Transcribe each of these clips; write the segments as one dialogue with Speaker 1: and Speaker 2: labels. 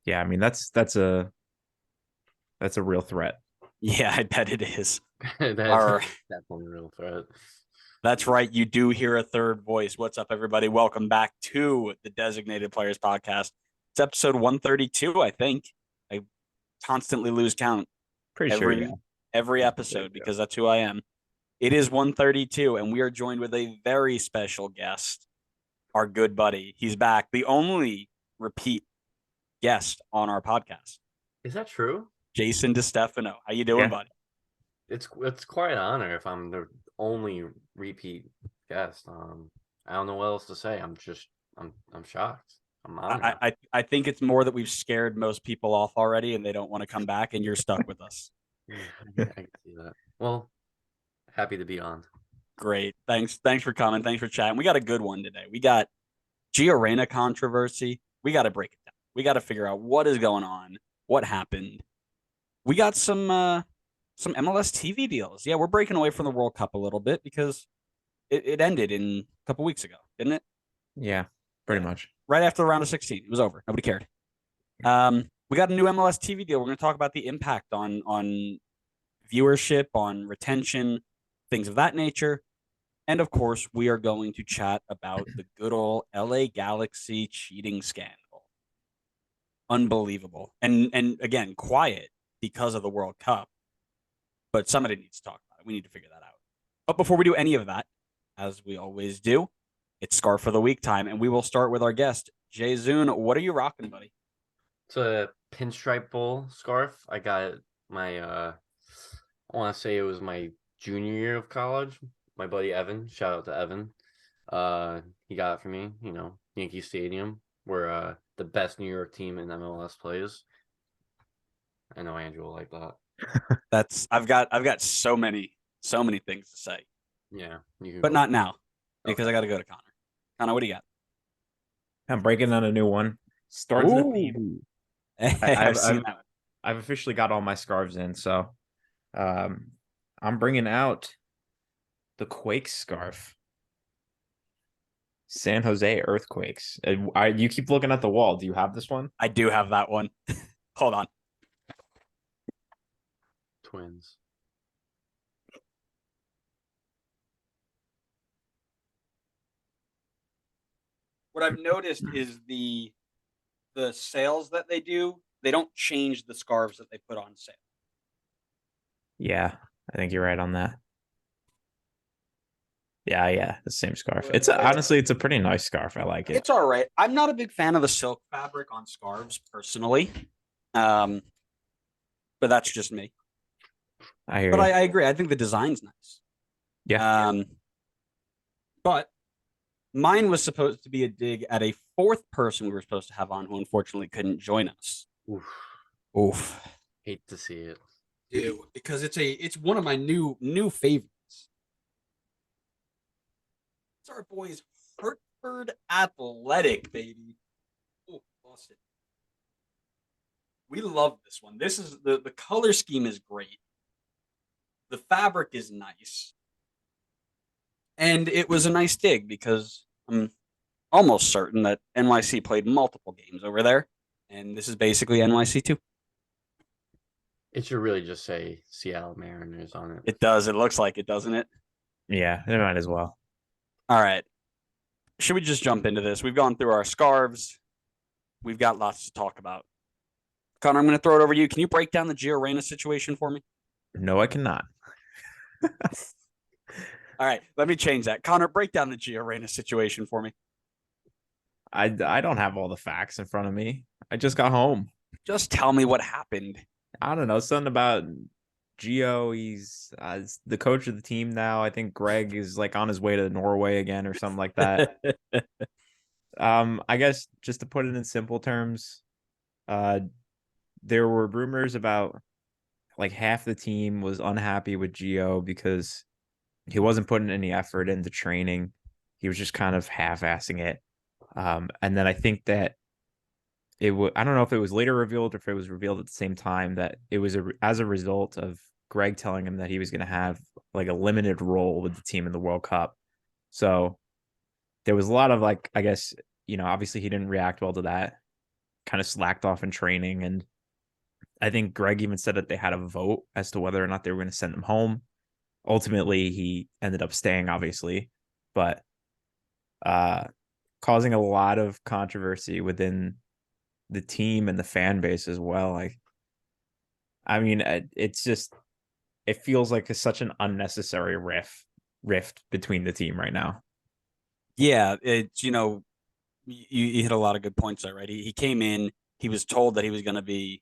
Speaker 1: Yeah, I mean that's a real threat.
Speaker 2: Yeah, I bet it is.
Speaker 3: That's
Speaker 2: All right.
Speaker 3: definitely a real threat.
Speaker 2: That's right. You do hear a third voice. What's up, everybody? Welcome back to the Designated Players Podcast. It's episode 132, I think. I constantly lose count
Speaker 1: Pretty sure, yeah.
Speaker 2: every
Speaker 1: There
Speaker 2: episode
Speaker 1: you go.
Speaker 2: because that's who I am. It is 132, and we are joined with a very special guest, our good buddy. He's back, the only repeat guest on our podcast,
Speaker 3: Is that true?
Speaker 2: Jason Distefano. How you doing,
Speaker 1: Yeah.
Speaker 2: buddy?
Speaker 3: It's quite an honor if I'm the only repeat guest. I don't know what else to say. I'm shocked. I'm honored.
Speaker 2: I think it's more that we've scared most people off already, and they don't want to come back, and you're stuck with us.
Speaker 3: I can see that. Well, happy to be on.
Speaker 2: Great. Thanks for coming. Thanks for chatting. We got a good one today. We got Gio Reyna controversy. We got to break it down. We got to figure out what is going on, what happened. We got some MLS TV deals. Yeah, we're breaking away from the World Cup a little bit because it ended in a couple weeks ago, didn't it?
Speaker 1: Yeah, pretty much.
Speaker 2: Right after the round of 16. It was over. Nobody cared. We got a new MLS TV deal. We're going to talk about the impact on viewership, on retention, things of that nature. And of course, we are going to chat about the good old LA Galaxy cheating scandal. Unbelievable. And again, quiet because of the World Cup. But somebody needs to talk about it. We need to figure that out. But before we do any of that, as we always do, it's Scarf of the Week time. And we will start with our guest, Jay Zune. What are you rocking, buddy?
Speaker 3: It's a pinstripe bowl scarf. I got my I want to say it was my junior year of college. My buddy Evan, shout out to Evan. He got it for me, Yankee Stadium, where the best New York team in MLS plays. I know Andrew will like that.
Speaker 2: I've got so many things to say.
Speaker 3: Yeah,
Speaker 2: but not now because I got to go to Connor. Connor, what do you got?
Speaker 1: I'm breaking on a new one. Starts the theme. I've officially got all my scarves in, so I'm bringing out the Quakes scarf. San Jose Earthquakes. You keep looking at the wall. Do you have this one?
Speaker 2: I do have that one. Hold on.
Speaker 3: Twins.
Speaker 2: What I've noticed is the sales that they do, they don't change the scarves that they put on sale.
Speaker 1: Yeah, I think you're right on that. Yeah, the same scarf. Honestly, it's a pretty nice scarf. I like it.
Speaker 2: It's all right. I'm not a big fan of the silk fabric on scarves personally, but that's just me.
Speaker 1: I hear
Speaker 2: but
Speaker 1: you.
Speaker 2: I agree. I think the design's nice.
Speaker 1: Yeah.
Speaker 2: But mine was supposed to be a dig at a fourth person we were supposed to have on, who unfortunately couldn't join us. Oof.
Speaker 3: Hate to see it.
Speaker 2: Ew, because it's one of my new favorites. It's our boys Hartford Athletic, baby. Oh, lost it. We love this one. This is the color scheme is great. The fabric is nice. And it was a nice dig because I'm almost certain that NYC played multiple games over there. And this is basically NYC too.
Speaker 3: It should really just say Seattle Mariners on it.
Speaker 2: It does. It looks like it, doesn't it?
Speaker 1: Yeah, they might as well.
Speaker 2: All right. Should we just jump into this? We've gone through our scarves. We've got lots to talk about. Connor, I'm going to throw it over to you. Can you break down the Gio Reyna situation for me?
Speaker 1: No, I cannot.
Speaker 2: All right, let me change that. Connor, break down the Gio Reyna situation for me.
Speaker 1: I don't have all the facts in front of me. I just got home.
Speaker 2: Just tell me what happened.
Speaker 1: I don't know. Something about Gio. He's the coach of the team now. I think Greg is like on his way to Norway again or something like that. I guess just to put it in simple terms, there were rumors about like half the team was unhappy with Gio because he wasn't putting any effort into training. He was just kind of half-assing it. And then I think that I don't know if it was later revealed or if it was revealed at the same time that it was as a result of Greg telling him that he was going to have like a limited role with the team in the World Cup. So there was a lot of like, I guess, obviously he didn't react well to that. kind of slacked off in training. And I think Greg even said that they had a vote as to whether or not they were going to send him home. Ultimately, he ended up staying, obviously, but causing a lot of controversy within the team and the fan base as well. I mean, it's just, it feels like it's such an unnecessary rift between the team right now.
Speaker 2: Yeah, it's, you hit a lot of good points there, right? He came in, he was told that he was going to be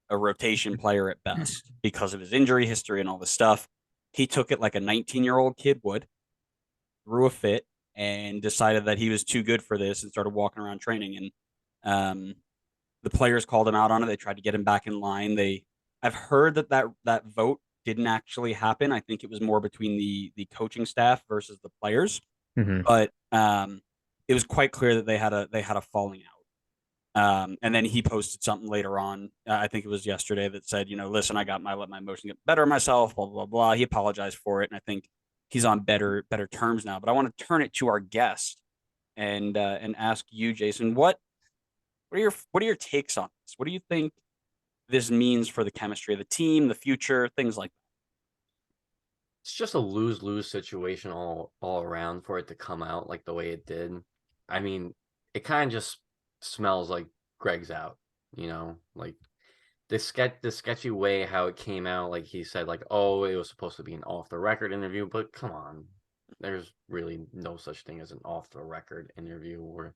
Speaker 2: a rotation player at best because of his injury history and all this stuff. He took it like a 19-year-old kid would, threw a fit, and decided that he was too good for this and started walking around training. And the players called him out on it. They tried to get him back in line. I've heard that vote didn't actually happen. I think it was more between the coaching staff versus the players.
Speaker 1: Mm-hmm.
Speaker 2: But it was quite clear that they had a falling out. And then he posted something later on. I think it was yesterday that said, listen, I let my emotion get better myself, blah, blah, blah. He apologized for it. And I think he's on better terms now. But I want to turn it to our guest and ask you, Jason, what are your takes on this? What do you think this means for the chemistry of the team, the future, things like that?
Speaker 3: It's just a lose-lose situation all around for it to come out like the way it did. I mean, it kind of just smells like Greg's out, like the sketchy way how it came out. Like he said, like, oh, it was supposed to be an off the record interview, but come on, there's really no such thing as an off the record interview.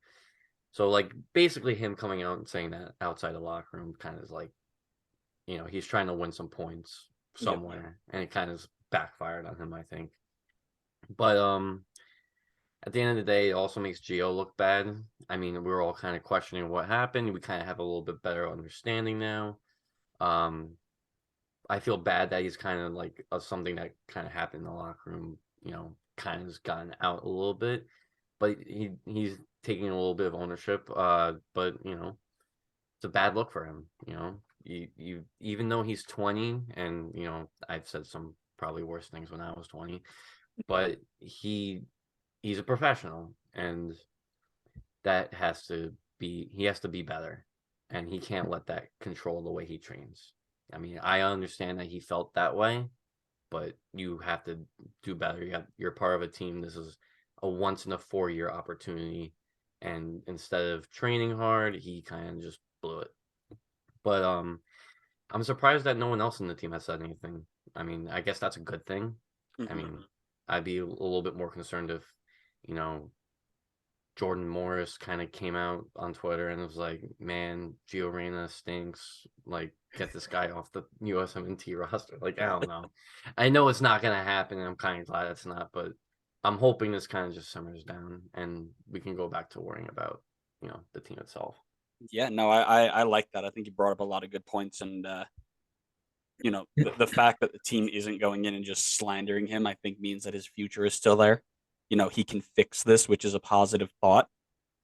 Speaker 3: So like basically him coming out and saying that outside the locker room kind of is like, he's trying to win some points somewhere, and it kind of backfired on him, I think. But at the end of the day, it also makes Gio look bad. I mean, we were all kind of questioning what happened. We kind of have a little bit better understanding now. I feel bad that he's kind of like something that kind of happened in the locker room, kind of has gotten out a little bit. But he's taking a little bit of ownership. But it's a bad look for him. You even though he's 20, and I've said some probably worse things when I was 20, but he's a professional, and he has to be better, and he can't let that control the way he trains. I mean, I understand that he felt that way, but you have to do better. You're part of a team. This is a once in a 4-year opportunity, and instead of training hard, he kind of just blew it. But I'm surprised that no one else in the team has said anything. I mean, I guess that's a good thing.
Speaker 2: Mm-hmm.
Speaker 3: I mean, I'd be a little bit more concerned if, Jordan Morris kind of came out on Twitter and was like, man, Gio Reyna stinks. Like, get this guy off the USMNT roster. Like, I don't know. I know it's not going to happen, and I'm kind of glad it's not, but I'm hoping this kind of just simmers down and we can go back to worrying about, the team itself.
Speaker 2: Yeah, no, I like that. I think you brought up a lot of good points, and the fact that the team isn't going in and just slandering him, I think means that his future is still there. He can fix this, which is a positive thought.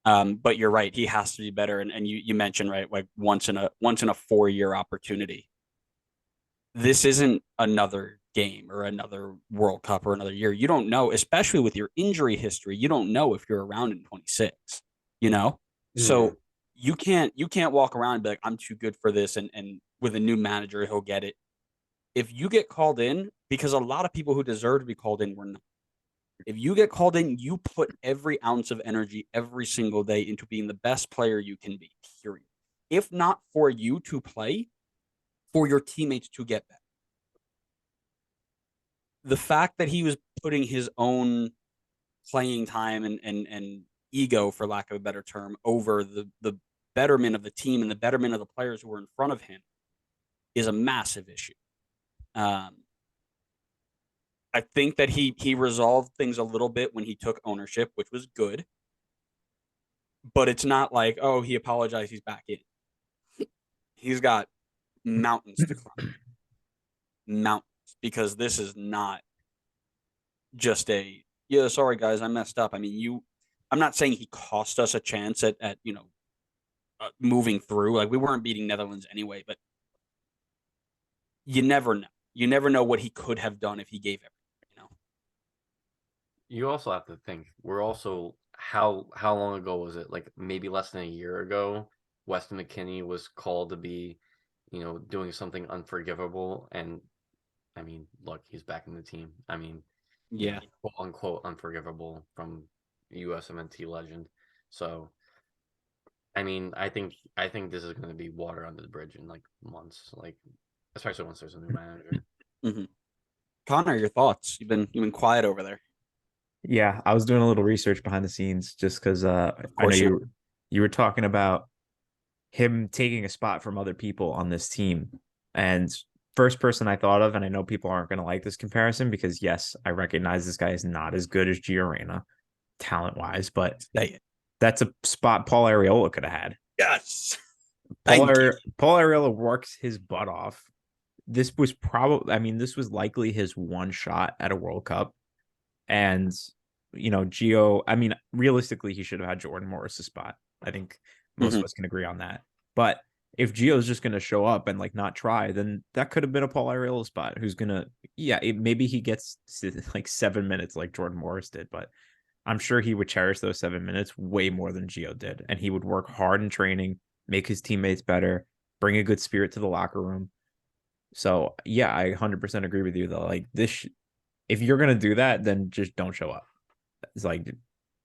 Speaker 2: But you're right, he has to be better. And you mentioned, right, like once in a 4-year opportunity. This isn't another game or another World Cup or another year. You don't know, especially with your injury history, you don't know if you're around in 26, So you can't walk around and be like, I'm too good for this, and with a new manager, he'll get it. If you get called in, because a lot of people who deserve to be called in were not. If you get called in, you put every ounce of energy every single day into being the best player you can be, period. If not for you to play, for your teammates to get better. The fact that he was putting his own playing time and ego, for lack of a better term, over the betterment of the team and the betterment of the players who were in front of him is a massive issue. I think that he resolved things a little bit when he took ownership, which was good. But it's not like, oh, he apologized, he's back in. He's got mountains to climb. Mountains. Because this is not just yeah, sorry guys, I messed up. I mean, I'm not saying he cost us a chance at moving through. Like, we weren't beating Netherlands anyway, but you never know. You never know what he could have done if he gave everything.
Speaker 3: You also have to think, we're also, how long ago was it? Like maybe less than a year ago, Weston McKennie was called to be, doing something unforgivable. And I mean, look, he's back in the team. I mean,
Speaker 2: Yeah.
Speaker 3: quote unquote unforgivable from USMNT legend. So I mean, I think this is going to be water under the bridge in like months, like especially once there's a new manager.
Speaker 2: Mm-hmm. Connor, your thoughts? You've been quiet over there.
Speaker 1: Yeah, I was doing a little research behind the scenes just because
Speaker 2: Of
Speaker 1: I know
Speaker 2: course
Speaker 1: you were talking about him taking a spot from other people on this team. And first person I thought of, and I know people aren't going to like this comparison because yes, I recognize this guy is not as good as Gio Reyna talent wise, but
Speaker 2: Say it.
Speaker 1: that's a spot Paul Arriola could have had.
Speaker 2: Yes.
Speaker 1: Paul,
Speaker 2: Thank you.
Speaker 1: Paul Arriola works his butt off. This was probably, I mean, this was likely his one shot at a World Cup. And, Gio, I mean, realistically, he should have had Jordan Morris's spot. I think most of us can agree on that. But if Gio's just going to show up and like not try, then that could have been a Paul Arriola spot who's going to, maybe he gets like 7 minutes like Jordan Morris did, but I'm sure he would cherish those 7 minutes way more than Gio did. And he would work hard in training, make his teammates better, bring a good spirit to the locker room. So, yeah, I 100% agree with you, though. Like, if you're going to do that, then just don't show up. It's like,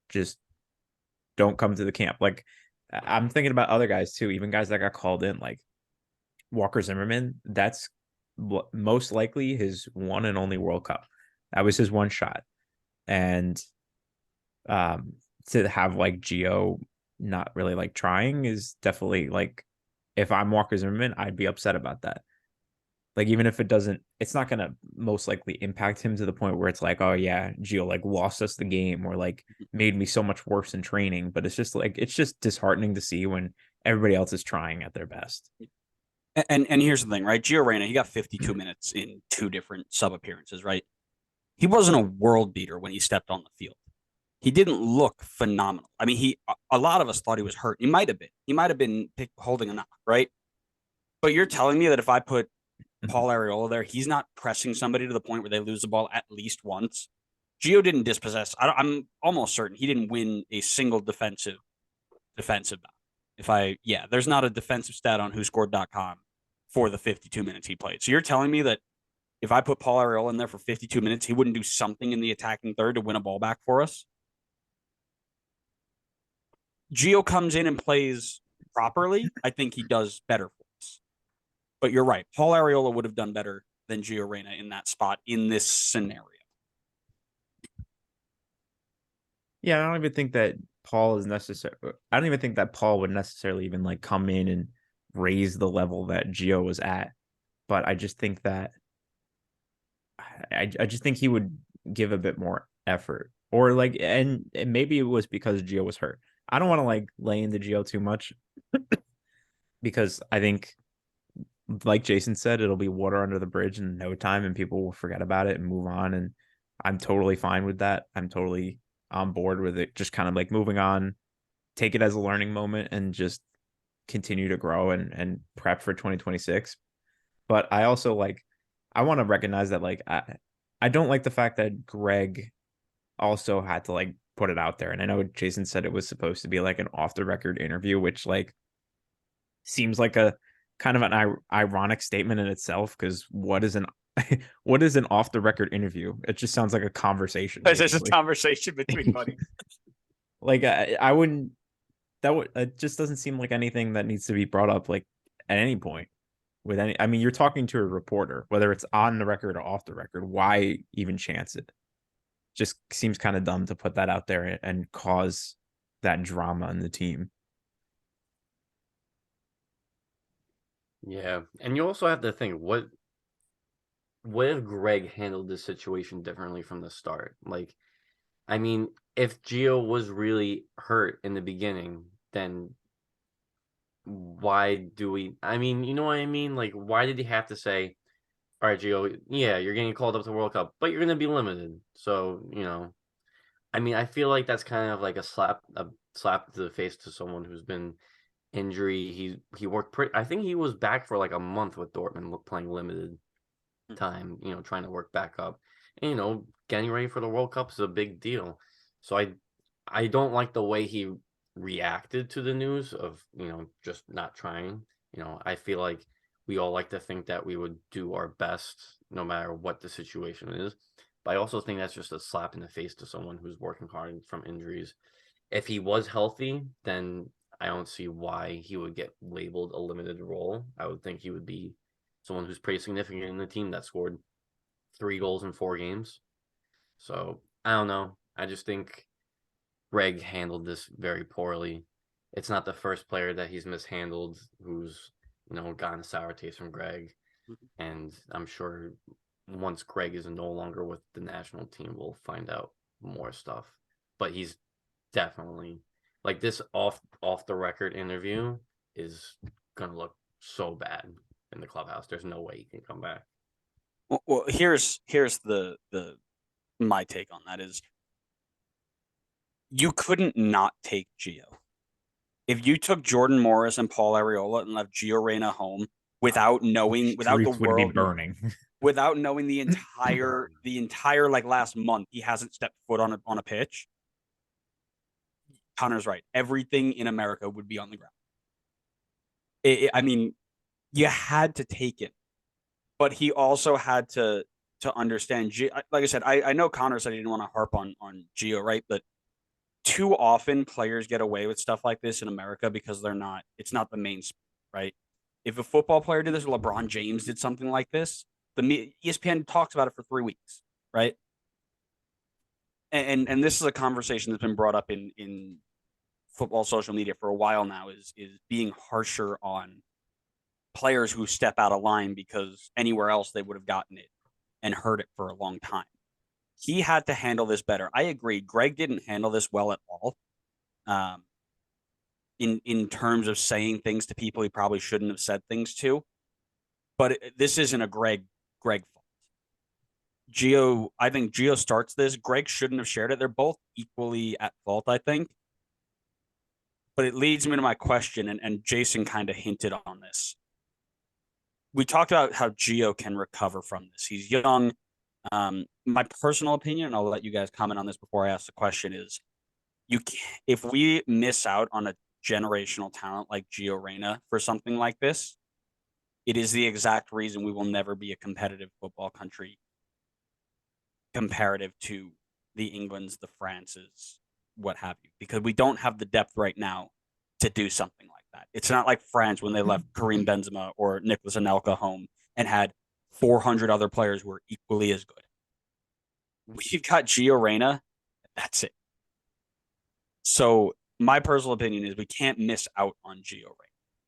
Speaker 1: just don't come to the camp. Like, I'm thinking about other guys, too, even guys that got called in, like Walker Zimmerman. That's most likely his one and only World Cup. That was his one shot. And to have like Gio not really like trying is definitely like, if I'm Walker Zimmerman, I'd be upset about that. Like, even if it's not going to most likely impact him to the point where it's like, oh yeah, Gio like lost us the game or like made me so much worse in training. But it's just disheartening to see when everybody else is trying at their best.
Speaker 2: And here's the thing, right? Gio Reyna, he got 52 minutes in 2 different sub appearances, right? He wasn't a world beater when he stepped on the field. He didn't look phenomenal. I mean, a lot of us thought he was hurt. He might have been. He might have been holding a knock, right? But you're telling me that if I put Paul Arriola there, he's not pressing somebody to the point where they lose the ball at least once. Gio didn't dispossess. I'm almost certain he didn't win a single defensive battle. There's not a defensive stat on whoscored.com for the 52 minutes he played. So you're telling me that if I put Paul Arriola in there for 52 minutes, he wouldn't do something in the attacking third to win a ball back for us? Gio comes in and plays properly. I think he does better for us. But you're right. Paul Arriola would have done better than Gio Reyna in that spot in this scenario.
Speaker 1: Yeah, I don't even think that Paul is necessary. I don't even think that Paul would necessarily even like come in and raise the level that Gio was at. But I just think that I just think he would give a bit more effort. Or like, and maybe it was because Gio was hurt. I don't want to like lay into Gio too much because I think, like Jason said, it'll be water under the bridge in no time and people will forget about it and move on. And I'm totally fine with that. I'm totally on board with it. Just kind of like moving on, take it as a learning moment and just continue to grow and prep for 2026. But I also like, I want to recognize that like, I don't like the fact that Greg also had to like put it out there. And I know Jason said it was supposed to be like an off the record interview, which like seems like a kind of an ironic statement in itself. Because what is an what is an off the record interview? It just sounds like a conversation.
Speaker 2: It's just a conversation between buddies.
Speaker 1: Like I wouldn't. It just doesn't seem like anything that needs to be brought up like at any point with any. I mean, you're talking to a reporter, whether it's on the record or off the record. Why even chance it? Just seems kind of dumb to put that out there and cause that drama in the team.
Speaker 3: Yeah, and you also have to think what if Greg handled this situation differently from the start? Like, I mean, if Gio was really hurt in the beginning, then why do we? I mean, you know what I mean? Like, why did he have to say, "All right, Gio, yeah, you're getting called up to World Cup, but you're going to be limited." So, I mean, I feel like that's kind of like a slap to the face to someone who's been injury. He worked pretty. I think he was back for like a month with Dortmund playing limited time. Trying to work back up, and getting ready for the World Cup is a big deal. So I don't like the way he reacted to the news of, just not trying. I feel like we all like to think that we would do our best no matter what the situation is. But I also think that's just a slap in the face to someone who's working hard from injuries. If he was healthy, then I don't see why he would get labeled a limited role. I would think he would be someone who's pretty significant in the team that scored 3 goals in 4 games. So I don't know. I just think Greg handled this very poorly. It's not the first player that he's mishandled who's, gotten a sour taste from Greg. And I'm sure once Greg is no longer with the national team, we'll find out more stuff. But he's definitely like this off the record interview is gonna look so bad in the clubhouse. There's no way he can come back.
Speaker 2: Well, here's the my take on that is you couldn't not take Gio. If you took Jordan Morris and Paul Arriola and left Gio Reyna home without knowing, without the
Speaker 1: Streets would
Speaker 2: world
Speaker 1: be burning.
Speaker 2: without knowing the entire like last month he hasn't stepped foot on a pitch. Connor's right. Everything in America would be on the ground. I mean, you had to take it, but he also had to understand. Like I said, I know Connor said he didn't want to harp on Gio, right? But too often players get away with stuff like this in America because it's not the main sport, right? If a football player did this, LeBron James did something like this, the ESPN talks about it for 3 weeks, right? And this is a conversation that's been brought up in football social media for a while now is being harsher on players who step out of line because anywhere else they would have gotten it and heard it for a long time. He had to handle this better. I agree. Greg didn't handle this well at all. In terms of saying things to people he probably shouldn't have said things to. But this isn't a Greg fault. I think Gio starts this. Greg shouldn't have shared it. They're both equally at fault, I think. But it leads me to my question, and Jason kind of hinted on this. We talked about how Gio can recover from this. He's young. My personal opinion, and I'll let you guys comment on this before I ask the question, is if we miss out on a generational talent like Gio Reyna for something like this, it is the exact reason we will never be a competitive football country comparative to the Englands, the Frances, what have you, because we don't have the depth right now to do something like that. It's not like France when they left Karim Benzema or Nicolas Anelka home and had 400 other players who were equally as good. We've got Gio Reyna. That's it. So my personal opinion is we can't miss out on Gio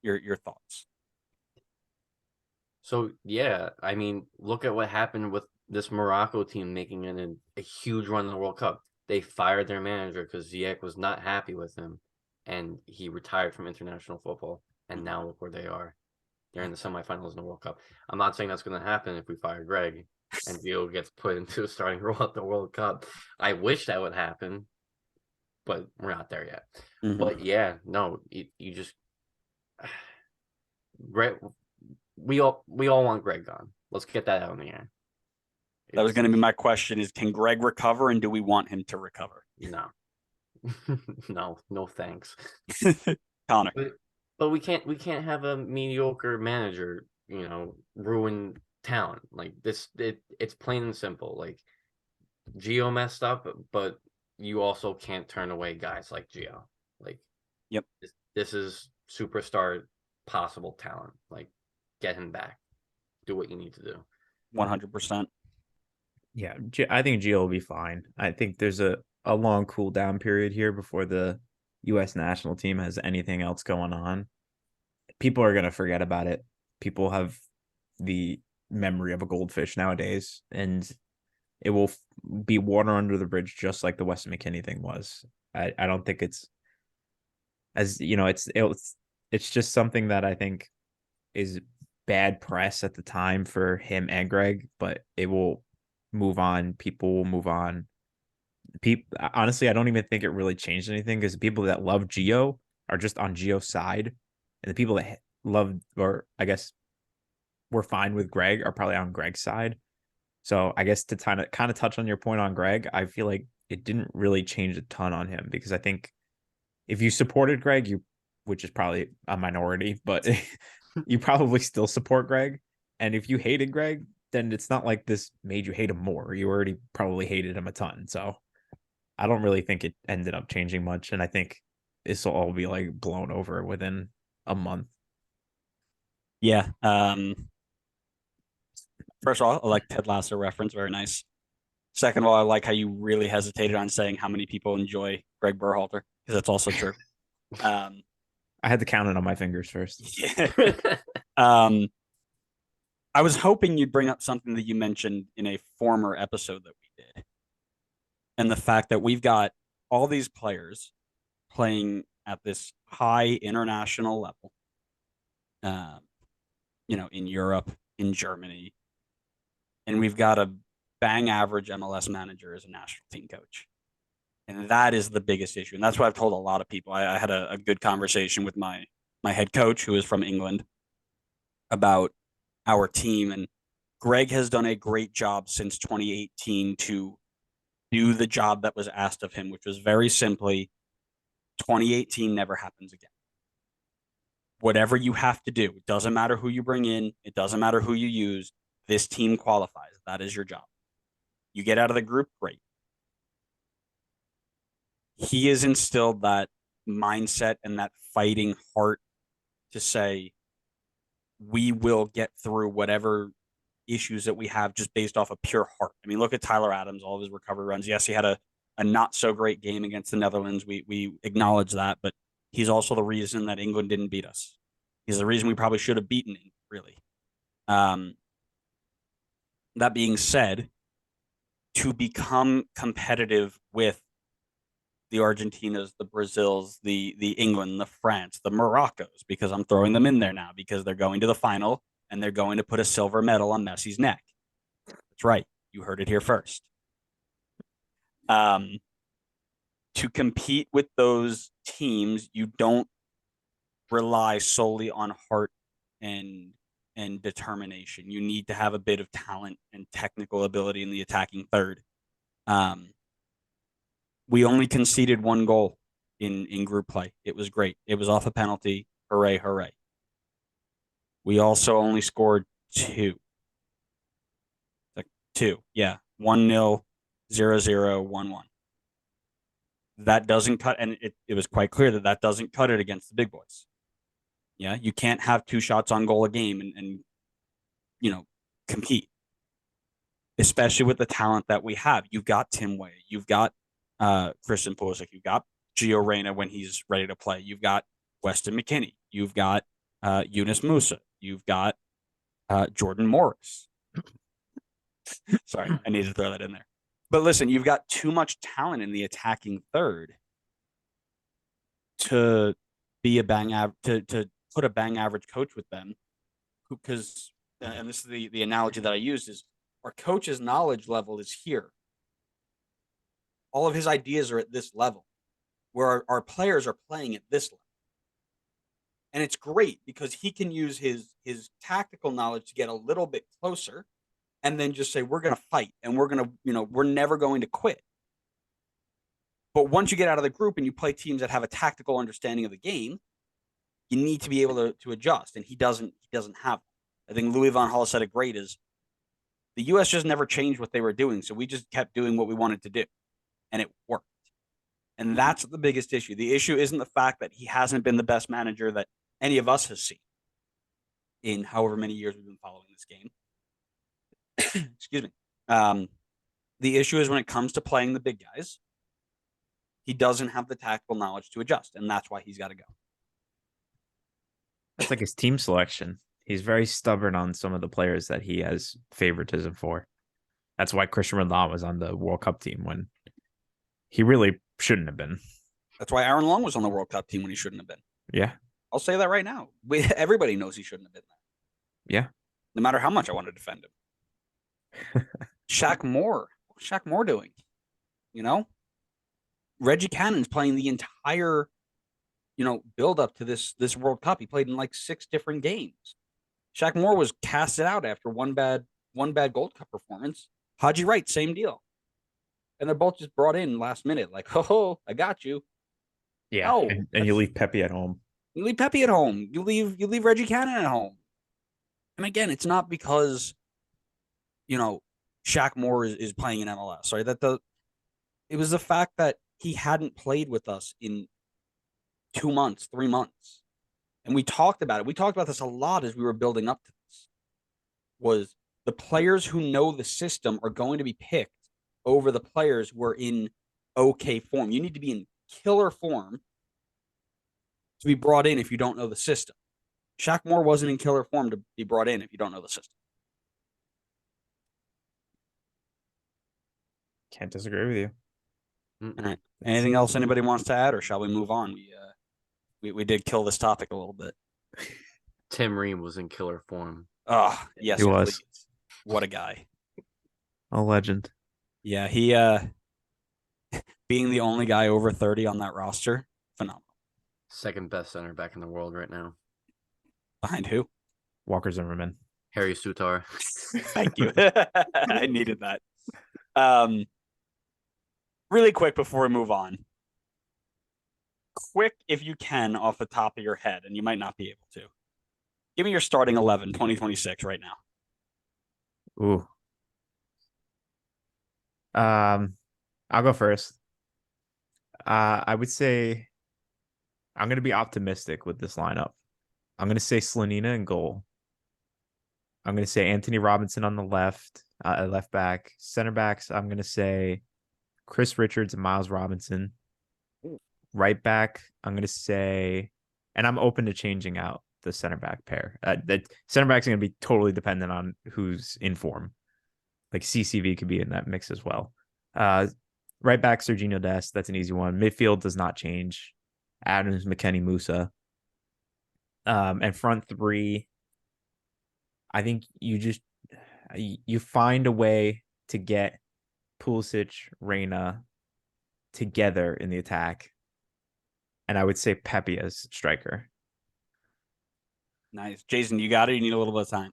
Speaker 2: Reyna. Your thoughts?
Speaker 3: So, yeah, I mean, look at what happened with this Morocco team making a huge run in the World Cup. They fired their manager because Ziyech was not happy with him, and he retired from international football. And now look where they are. They're in the semifinals in the World Cup. I'm not saying that's going to happen if we fire Greg and Gio gets put into a starting role at the World Cup. I wish that would happen, but we're not there yet. Mm-hmm. But yeah, no, you just Greg. We all want Greg gone. Let's get that out in the air.
Speaker 2: That was going to be my question: is can Greg recover, and do we want him to recover?
Speaker 3: No, no, thanks,
Speaker 2: Connor.
Speaker 3: But we can't have a mediocre manager, ruin talent like this. It's plain and simple. Like Gio messed up, but you also can't turn away guys like Gio. Like,
Speaker 2: yep,
Speaker 3: this is superstar possible talent. Like, get him back. Do what you need to do.
Speaker 2: 100%.
Speaker 1: Yeah, I think Gio will be fine. I think there's a long cool down period here before the U.S. national team has anything else going on. People are going to forget about it. People have the memory of a goldfish nowadays, and it will be water under the bridge, just like the Weston McKennie thing was. I don't think it's it's just something that I think is bad press at the time for him and Greg, but it will move on. People will move on. Honestly, I don't even think it really changed anything because the people that love Gio are just on Gio's side, and the people that love, or I guess were fine with Greg, are probably on Greg's side. So I guess to kind of touch on your point on Greg, I feel like it didn't really change a ton on him because I think if you supported Greg, which is probably a minority, but you probably still support Greg. And if you hated Greg, then it's not like this made you hate him more. You already probably hated him a ton. So I don't really think it ended up changing much. And I think this will all be like blown over within a month.
Speaker 2: Yeah. First of all, I like Ted Lasso reference. Very nice. Second of all, I like how you really hesitated on saying how many people enjoy Greg Berhalter, because that's also true.
Speaker 1: I had to count it on my fingers first.
Speaker 2: Yeah. I was hoping you'd bring up something that you mentioned in a former episode that we did, and the fact that we've got all these players playing at this high international level, in Europe, in Germany, and we've got a bang average MLS manager as a national team coach. And that is the biggest issue. And that's what I've told a lot of people. I had a good conversation with my head coach, who is from England, about our team. And Greg has done a great job since 2018 to do the job that was asked of him, which was very simply 2018 never happens again. Whatever you have to do, it doesn't matter who you bring in, it doesn't matter who you use, this team qualifies. That is your job. You get out of the group, great. He has instilled that mindset and that fighting heart to say, we will get through whatever issues that we have just based off of pure heart. I mean, look at Tyler Adams, all of his recovery runs. Yes, he had a not so great game against the Netherlands. We acknowledge that, but he's also the reason that England didn't beat us. He's the reason we probably should have beaten him, really. That being said, to become competitive with the Argentinas, the Brazils, the England, the France, the Moroccos, because I'm throwing them in there now because they're going to the final and they're going to put a silver medal on Messi's neck. That's right. You heard it here first. To compete with those teams, you don't rely solely on heart and determination. You need to have a bit of talent and technical ability in the attacking third. We only conceded one goal in group play. It was great. It was off a penalty. Hooray, hooray. We also only scored two. Yeah. 1-0, 0-0, 1-1. That doesn't cut, and it was quite clear that doesn't cut it against the big boys. Yeah, you can't have 2 shots on goal a game and compete, especially with the talent that we have. You've got Tim Way, you've got Christian Pulisic, you've got Gio Reyna when he's ready to play, you've got Weston McKennie, you've got Yunus Musa, you've got Jordan Morris. Sorry, I needed to throw that in there. But listen, you've got too much talent in the attacking third to be to put a bang average coach with them, because, and this is the analogy that I use, is our coach's knowledge level is here. All of his ideas are at this level, where our players are playing at this level. And it's great because he can use his tactical knowledge to get a little bit closer and then just say, we're going to fight and we're going to, we're never going to quit. But once you get out of the group and you play teams that have a tactical understanding of the game, you need to be able to adjust. And he doesn't have that. I think Louis van Gaal said it great, is the U.S. just never changed what they were doing. So we just kept doing what we wanted to do. And it worked. And that's the biggest issue. The issue isn't the fact that he hasn't been the best manager that any of us has seen in however many years we've been following this game. Excuse me. The issue is when it comes to playing the big guys, he doesn't have the tactical knowledge to adjust, and that's why he's got to go.
Speaker 1: It's like his team selection. He's very stubborn on some of the players that he has favoritism for. That's why Christian Ronaldo was on the World Cup team when he really shouldn't have been. That's
Speaker 2: why Aaron Long was on the World Cup team when he shouldn't have been.
Speaker 1: Yeah.
Speaker 2: I'll say that right now. Everybody knows he shouldn't have been there.
Speaker 1: Yeah.
Speaker 2: No matter how much I want to defend him. Shaq Moore. What's Shaq Moore doing? Reggie Cannon's playing the entire, build up to this World Cup. He played in like 6 different games. Shaq Moore was casted out after one bad Gold Cup performance. Haji Wright, same deal. And they're both just brought in last minute, like, oh, I got you.
Speaker 1: Yeah,
Speaker 2: No,
Speaker 1: and you leave Pepe at home.
Speaker 2: you leave Pepe at home. You leave Reggie Cannon at home. And again, it's not because Shaq Moore is playing in MLS, right? It was the fact that he hadn't played with us in 2 months, 3 months. And we talked about it. We talked about this a lot as we were building up to this. Was the players who know the system are going to be picked over the players who are in okay form. You need to be in killer form to be brought in if you don't know the system. Shaq Moore wasn't in killer form to be brought in if you don't know the system.
Speaker 1: Can't disagree with you.
Speaker 2: All right. Anything else anybody wants to add, or shall we move on? We did kill this topic a little bit.
Speaker 3: Tim Ream was in killer form.
Speaker 2: Oh, yes,
Speaker 1: He was.
Speaker 2: please. What a guy.
Speaker 1: A legend.
Speaker 2: Yeah, he being the only guy over 30 on that roster, phenomenal.
Speaker 3: Second best center back in the world right now.
Speaker 2: Behind who?
Speaker 1: Walker Zimmerman.
Speaker 3: Harry Sutar.
Speaker 2: Thank you. I needed that. Really quick before we move on. Quick, if you can, off the top of your head, and you might not be able to. Give me your starting 11, 2026 right now.
Speaker 1: Ooh. I'll go first. I would say I'm gonna be optimistic with this lineup. I'm gonna say Slanina in goal. I'm gonna say Anthony Robinson on the left back. Center backs, I'm gonna say Chris Richards and Miles Robinson. Right back, I'm gonna say, and I'm open to changing out the center back pair. The center back's gonna be totally dependent on who's in form. Like CCV could be in that mix as well. Right back, Serginho Dest. That's an easy one. Midfield does not change. Adams, McKennie, Musa. And front three, I think you find a way to get Pulisic, Reyna together in the attack. And I would say Pepe as striker.
Speaker 2: Nice. Jason, you got it? You need a little bit of time.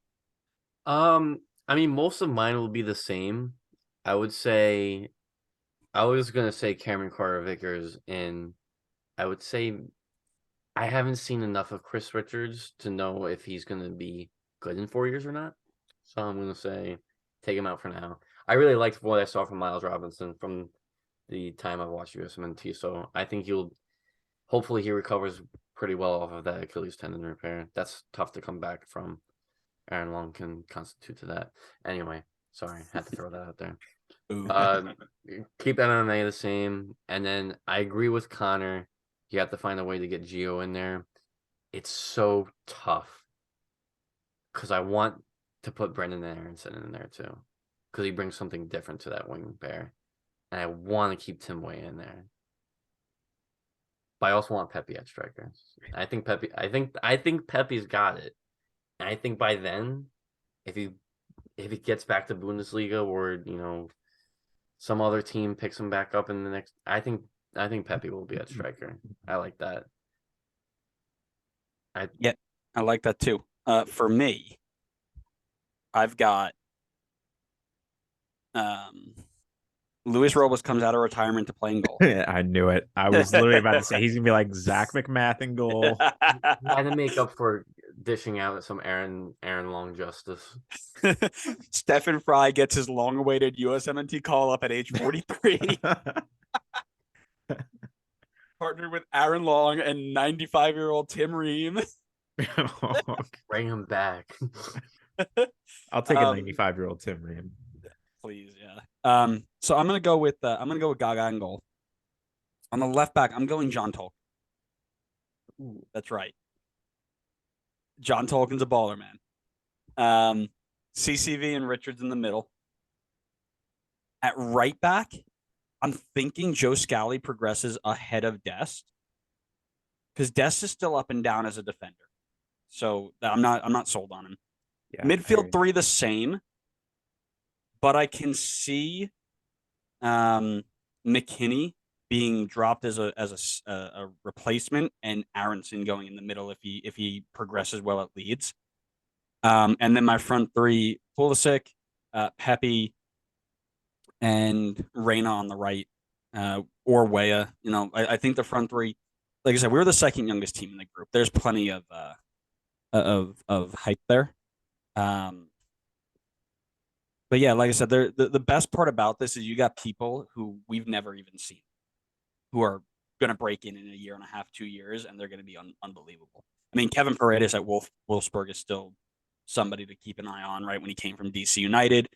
Speaker 3: I mean, most of mine will be the same. I was gonna say Cameron Carter-Vickers, and I would say I haven't seen enough of Chris Richards to know if he's gonna be good in 4 years or not. So I'm gonna say take him out for now. I really liked what I saw from Miles Robinson from the time I've watched USMNT, so I think hopefully he recovers pretty well off of that Achilles tendon repair. That's tough to come back from. Aaron Long can constitute to that. Anyway, sorry, had to throw that out there. Keep MMA the same, and then I agree with Connor. You have to find a way to get Gio in there. It's so tough because I want to put Brendan Aronson in there too, because he brings something different to that wing pair, and I want to keep Tim Way in there. But I also want Pepe at striker. I think Pepe's got it. And I think by then, if he gets back to Bundesliga or some other team picks him back up in the next, I think Pepe will be at striker. I like that.
Speaker 2: I like that too. For me, I've got Luis Robles comes out of retirement to play in goal.
Speaker 1: I knew it. I was literally about to say he's gonna be like Zach McMath in goal.
Speaker 3: Had to make up for dishing out some Aaron Long justice.
Speaker 2: Stephen Fry gets his long-awaited USMNT call-up at age 43. Partnered with Aaron Long and 95-year-old Tim Ream.
Speaker 3: Bring him back.
Speaker 1: I'll take a 95-year-old Tim Ream.
Speaker 2: Please, yeah. So I'm gonna go with Gaga in goal. On the left back, I'm going John Tolkien. Ooh, that's right. John Tolkien's a baller, man. CCV and Richards in the middle. At right back, I'm thinking Joe Scally progresses ahead of Dest, because Dest is still up and down as a defender. So I'm not sold on him. Yeah, midfield three the same, but I can see McKinney being dropped as a replacement, and Aronson going in the middle if he progresses well at Leeds. And then my front three: Pulisic, Pepe, and Reyna on the right, or Weah. I think the front three. like I said, we were the second youngest team in the group. There's plenty of hype there. But yeah, like I said, the best part about this is you got people who we've never even seen, who are going to break in a year and a half, 2 years, and they're going to be unbelievable. I mean, Kevin Paredes at Wolfsburg is still somebody to keep an eye on, right? When he came from DC United,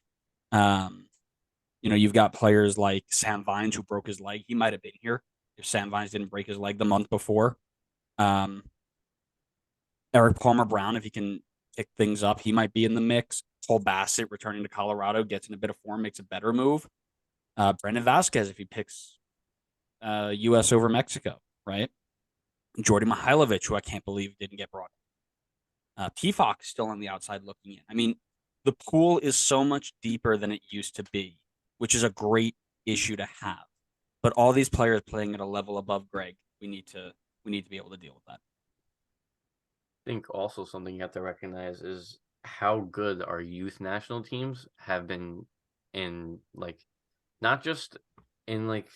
Speaker 2: you've got players like Sam Vines who broke his leg. He might have been here if Sam Vines didn't break his leg the month before. Eric Palmer Brown, if he can pick things up, he might be in the mix. Cole Bassett returning to Colorado, gets in a bit of form, makes a better move. Brendan Vasquez, if he picks U.S. over Mexico, right? Jordy Mihailovic, who I can't believe didn't get brought in. Pflock still on the outside looking in. I mean, the pool is so much deeper than it used to be, which is a great issue to have. But all these players playing at a level above Greg, we need to be able to deal with that.
Speaker 3: I think also something you have to recognize is how good our youth national teams have been in, like, not just in like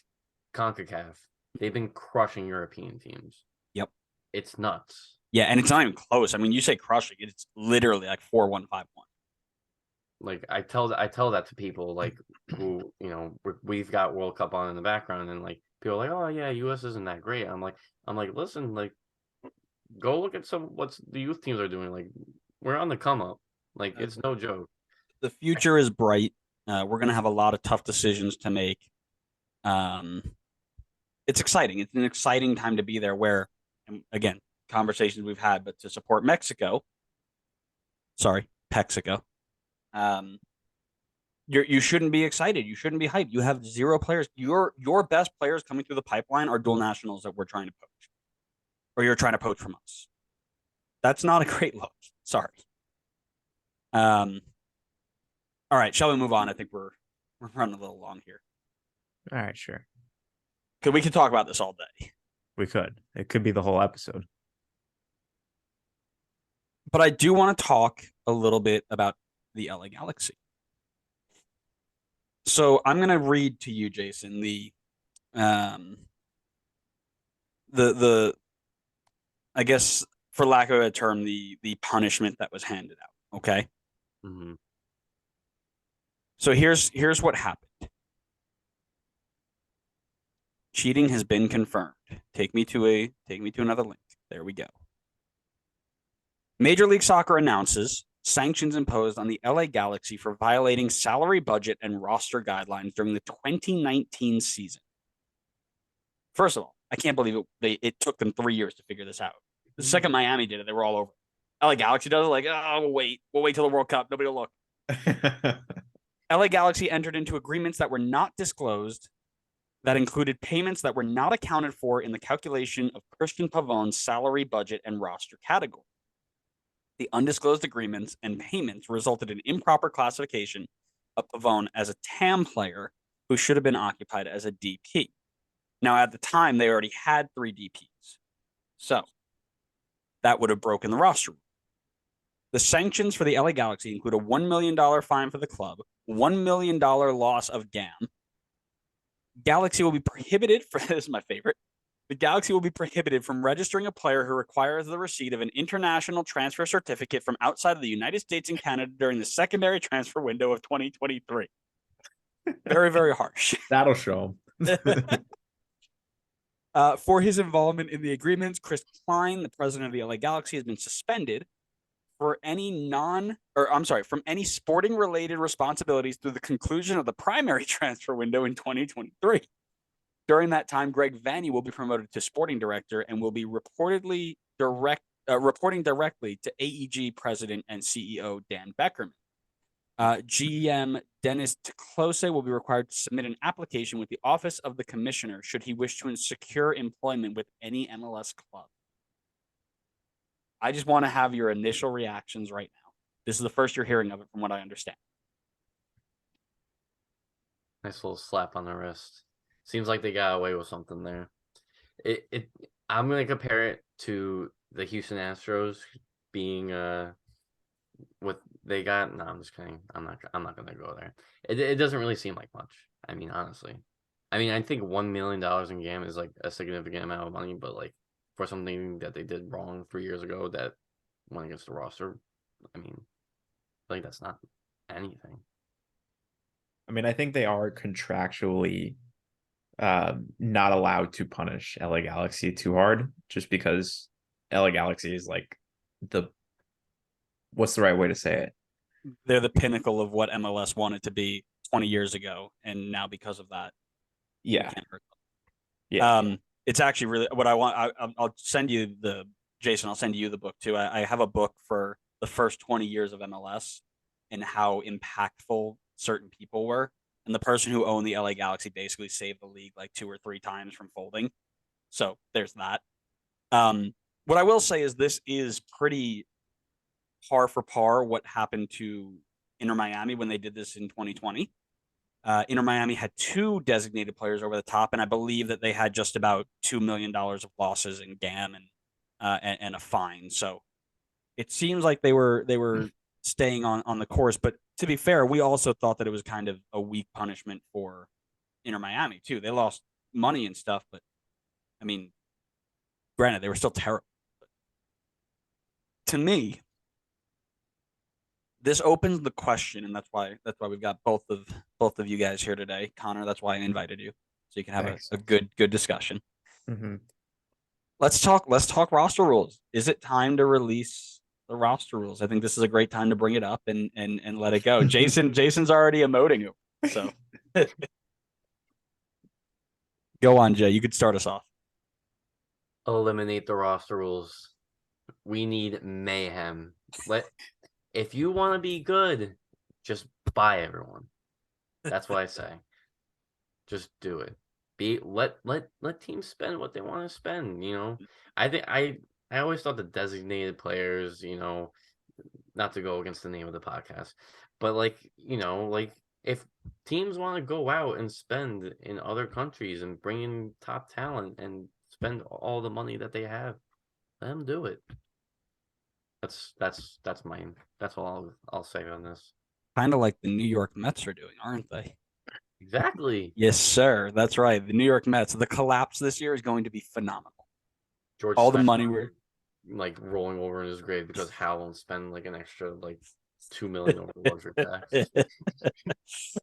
Speaker 3: CONCACAF. They've been crushing European teams.
Speaker 2: Yep.
Speaker 3: It's nuts.
Speaker 2: Yeah, and it's not even close. I mean, you say crushing, it's literally like 4-1, 5-1.
Speaker 3: Like I tell that to people like who, we've got World Cup on in the background, and like people are like, oh yeah, US isn't that great. I'm like, listen, like, go look at what the youth teams are doing. Like, we're on the come up. Like, it's no joke.
Speaker 2: The future is bright. We're gonna have a lot of tough decisions to make. It's exciting. It's an exciting time to be there. Where, again, conversations we've had, but to support Mexico. Sorry, Pexico. You shouldn't be excited. You shouldn't be hyped. You have 0 players. Your best players coming through the pipeline are dual nationals that we're trying to poach, or you're trying to poach from us. That's not a great look. Sorry. All right, shall we move on? I think we're running a little long here.
Speaker 1: All right, sure.
Speaker 2: Because we could talk about this all day.
Speaker 1: We could. It could be the whole episode.
Speaker 2: But I do want to talk a little bit about the LA Galaxy. So I'm going to read to you, Jason, the I guess, for lack of a term, the punishment that was handed out. Okay.
Speaker 3: Mm-hmm.
Speaker 2: So here's what happened. Cheating has been confirmed. Take me to another link. There we go. Major League Soccer announces sanctions imposed on the LA Galaxy for violating salary budget and roster guidelines during the 2019 season. First of all, I can't believe it took them 3 years to figure this out. The second Miami did it, they were all over. LA Galaxy does it, like, oh, we'll wait till the World Cup. Nobody will look. LA Galaxy entered into agreements that were not disclosed that included payments that were not accounted for in the calculation of Christian Pavon's salary budget and roster category. The undisclosed agreements and payments resulted in improper classification of Pavon as a TAM player who should have been occupied as a DP. Now, at the time, they already had 3 DPs. So that would have broken the roster. The sanctions for the LA Galaxy include a $1 million fine for the club, $1 million loss of GAM. Galaxy will be prohibited this is my favorite. The Galaxy will be prohibited from registering a player who requires the receipt of an international transfer certificate from outside of the United States and Canada during the secondary transfer window of 2023. Very, very harsh.
Speaker 1: That'll show him.
Speaker 2: For his involvement in the agreements, Chris Klein, the president of the LA Galaxy, has been suspended from any sporting related responsibilities through the conclusion of the primary transfer window in 2023. During that time, Greg Vanney will be promoted to sporting director and will be reporting directly to AEG president and CEO Dan Beckerman. GM Dennis Teclose will be required to submit an application with the Office of the Commissioner should he wish to secure employment with any MLS club. I just want to have your initial reactions right now. This is the first you're hearing of it, from what I understand.
Speaker 3: Nice little slap on the wrist. Seems like they got away with something there. I'm gonna compare it to the Houston Astros being what they got. No, I'm just kidding. I'm not gonna go there. It doesn't really seem like much. I mean, honestly. I mean, I think $1 million in GAM is like a significant amount of money, but like for something that they did wrong 3 years ago that went against the roster. I mean, I think that's not anything.
Speaker 1: I mean, I think they are contractually not allowed to punish LA Galaxy too hard, just because LA Galaxy is like what's the right way to say it?
Speaker 2: They're the pinnacle of what MLS wanted to be 20 years ago, and now because of that,
Speaker 1: Yeah,
Speaker 2: you can't hurt them.
Speaker 1: yeah.
Speaker 2: It's actually really what I want. I'll send you Jason. I'll send you the book too. I have a book for the first 20 years of MLS and how impactful certain people were. And the person who owned the LA Galaxy basically saved the league like 2 or 3 times from folding. So there's that. What I will say is this is pretty par for par what happened to Inter Miami when they did this in 2020. Inter Miami had 2 designated players over the top, and I believe that they had just about $2 million of losses in GAM and a fine. So it seems like they were staying on the course. But to be fair, we also thought that it was kind of a weak punishment for Inter Miami too. They lost money and stuff, but I mean, granted, they were still terrible. To me, this opens the question, and that's why we've got both of you guys here today. Connor, that's why I invited you, so you can have a good discussion.
Speaker 1: Mm-hmm.
Speaker 2: Let's talk roster rules. Is it time to release the roster rules? I think this is a great time to bring it up and let it go. Jason's already emoting you, so go on, Jay. You could start us off.
Speaker 3: Eliminate the roster rules. We need mayhem. If you want to be good, just buy everyone. That's what I say. Just do it. Let teams spend what they want to spend. I think I always thought the designated players, not to go against the name of the podcast, but like if teams want to go out and spend in other countries and bring in top talent and spend all the money that they have, let them do it. That's mine. That's all I'll say on this.
Speaker 2: Kind of like the New York Mets are doing, aren't they?
Speaker 3: Exactly.
Speaker 2: Yes, sir. That's right. The New York Mets. The collapse this year is going to be phenomenal.
Speaker 3: George
Speaker 2: all the
Speaker 3: Steinbrenner,
Speaker 2: money we're
Speaker 3: like rolling over in his grave because Hal won't spend like an extra like $2 million over luxury tax.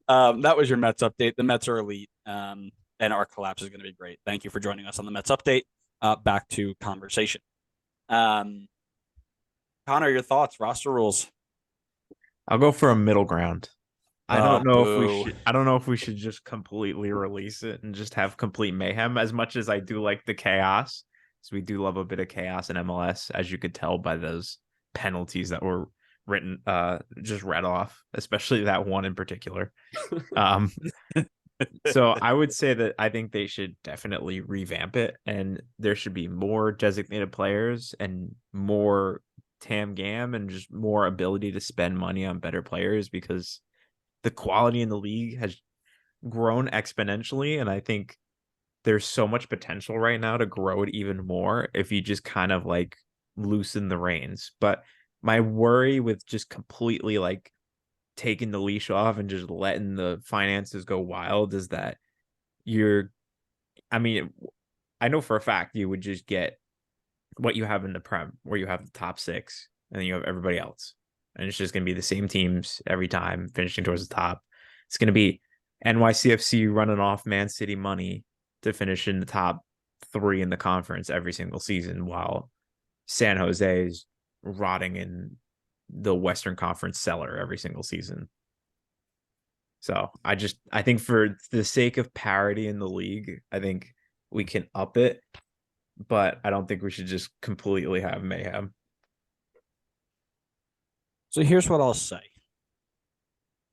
Speaker 2: That was your Mets update. The Mets are elite, and our collapse is going to be great. Thank you for joining us on the Mets update. Back to conversation. Connor, your thoughts? Roster rules.
Speaker 1: I'll go for a middle ground. I don't know if we should just completely release it and just have complete mayhem. As much as I do like the chaos, so we do love a bit of chaos in MLS, as you could tell by those penalties that were just read off, especially that one in particular. So I would say that I think they should definitely revamp it, and there should be more designated players and more TAM GAM and just more ability to spend money on better players, because the quality in the league has grown exponentially, and I think there's so much potential right now to grow it even more if you just kind of like loosen the reins. But my worry with just completely like taking the leash off and just letting the finances go wild is that I know for a fact you would just get what you have in the Prem, where you have the top 6 and then you have everybody else. And it's just going to be the same teams every time finishing towards the top. It's going to be NYCFC running off Man City money to finish in the top 3 in the conference every single season, while San Jose is rotting in the Western Conference cellar every single season. So I think for the sake of parity in the league, I think we can up it, but I don't think we should just completely have mayhem.
Speaker 2: So here's what I'll say.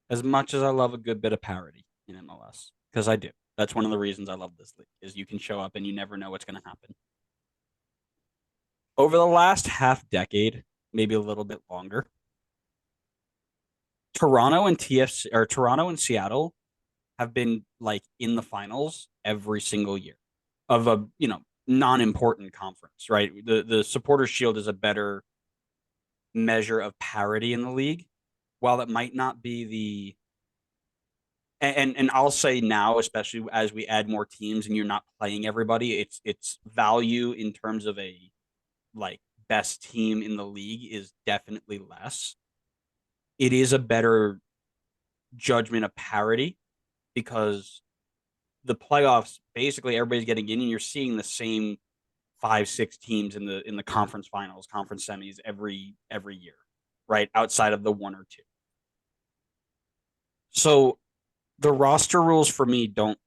Speaker 2: As much as I love a good bit of parity in MLS, because I do. That's one of the reasons I love this league, is you can show up and you never know what's going to happen. Over the last half decade, maybe a little bit longer, Toronto and Seattle have been like in the finals every single year of a, non-important conference, right? The Supporters Shield is a better measure of parity in the league. While it might not be And I'll say now, especially as we add more teams and you're not playing everybody, its value in terms of a like best team in the league is definitely less. It is a better judgment of parity because the playoffs, basically everybody's getting in and you're seeing the same 5-6 teams in the conference finals, conference semis every year, right? Outside of the one or two. So the roster rules for me don't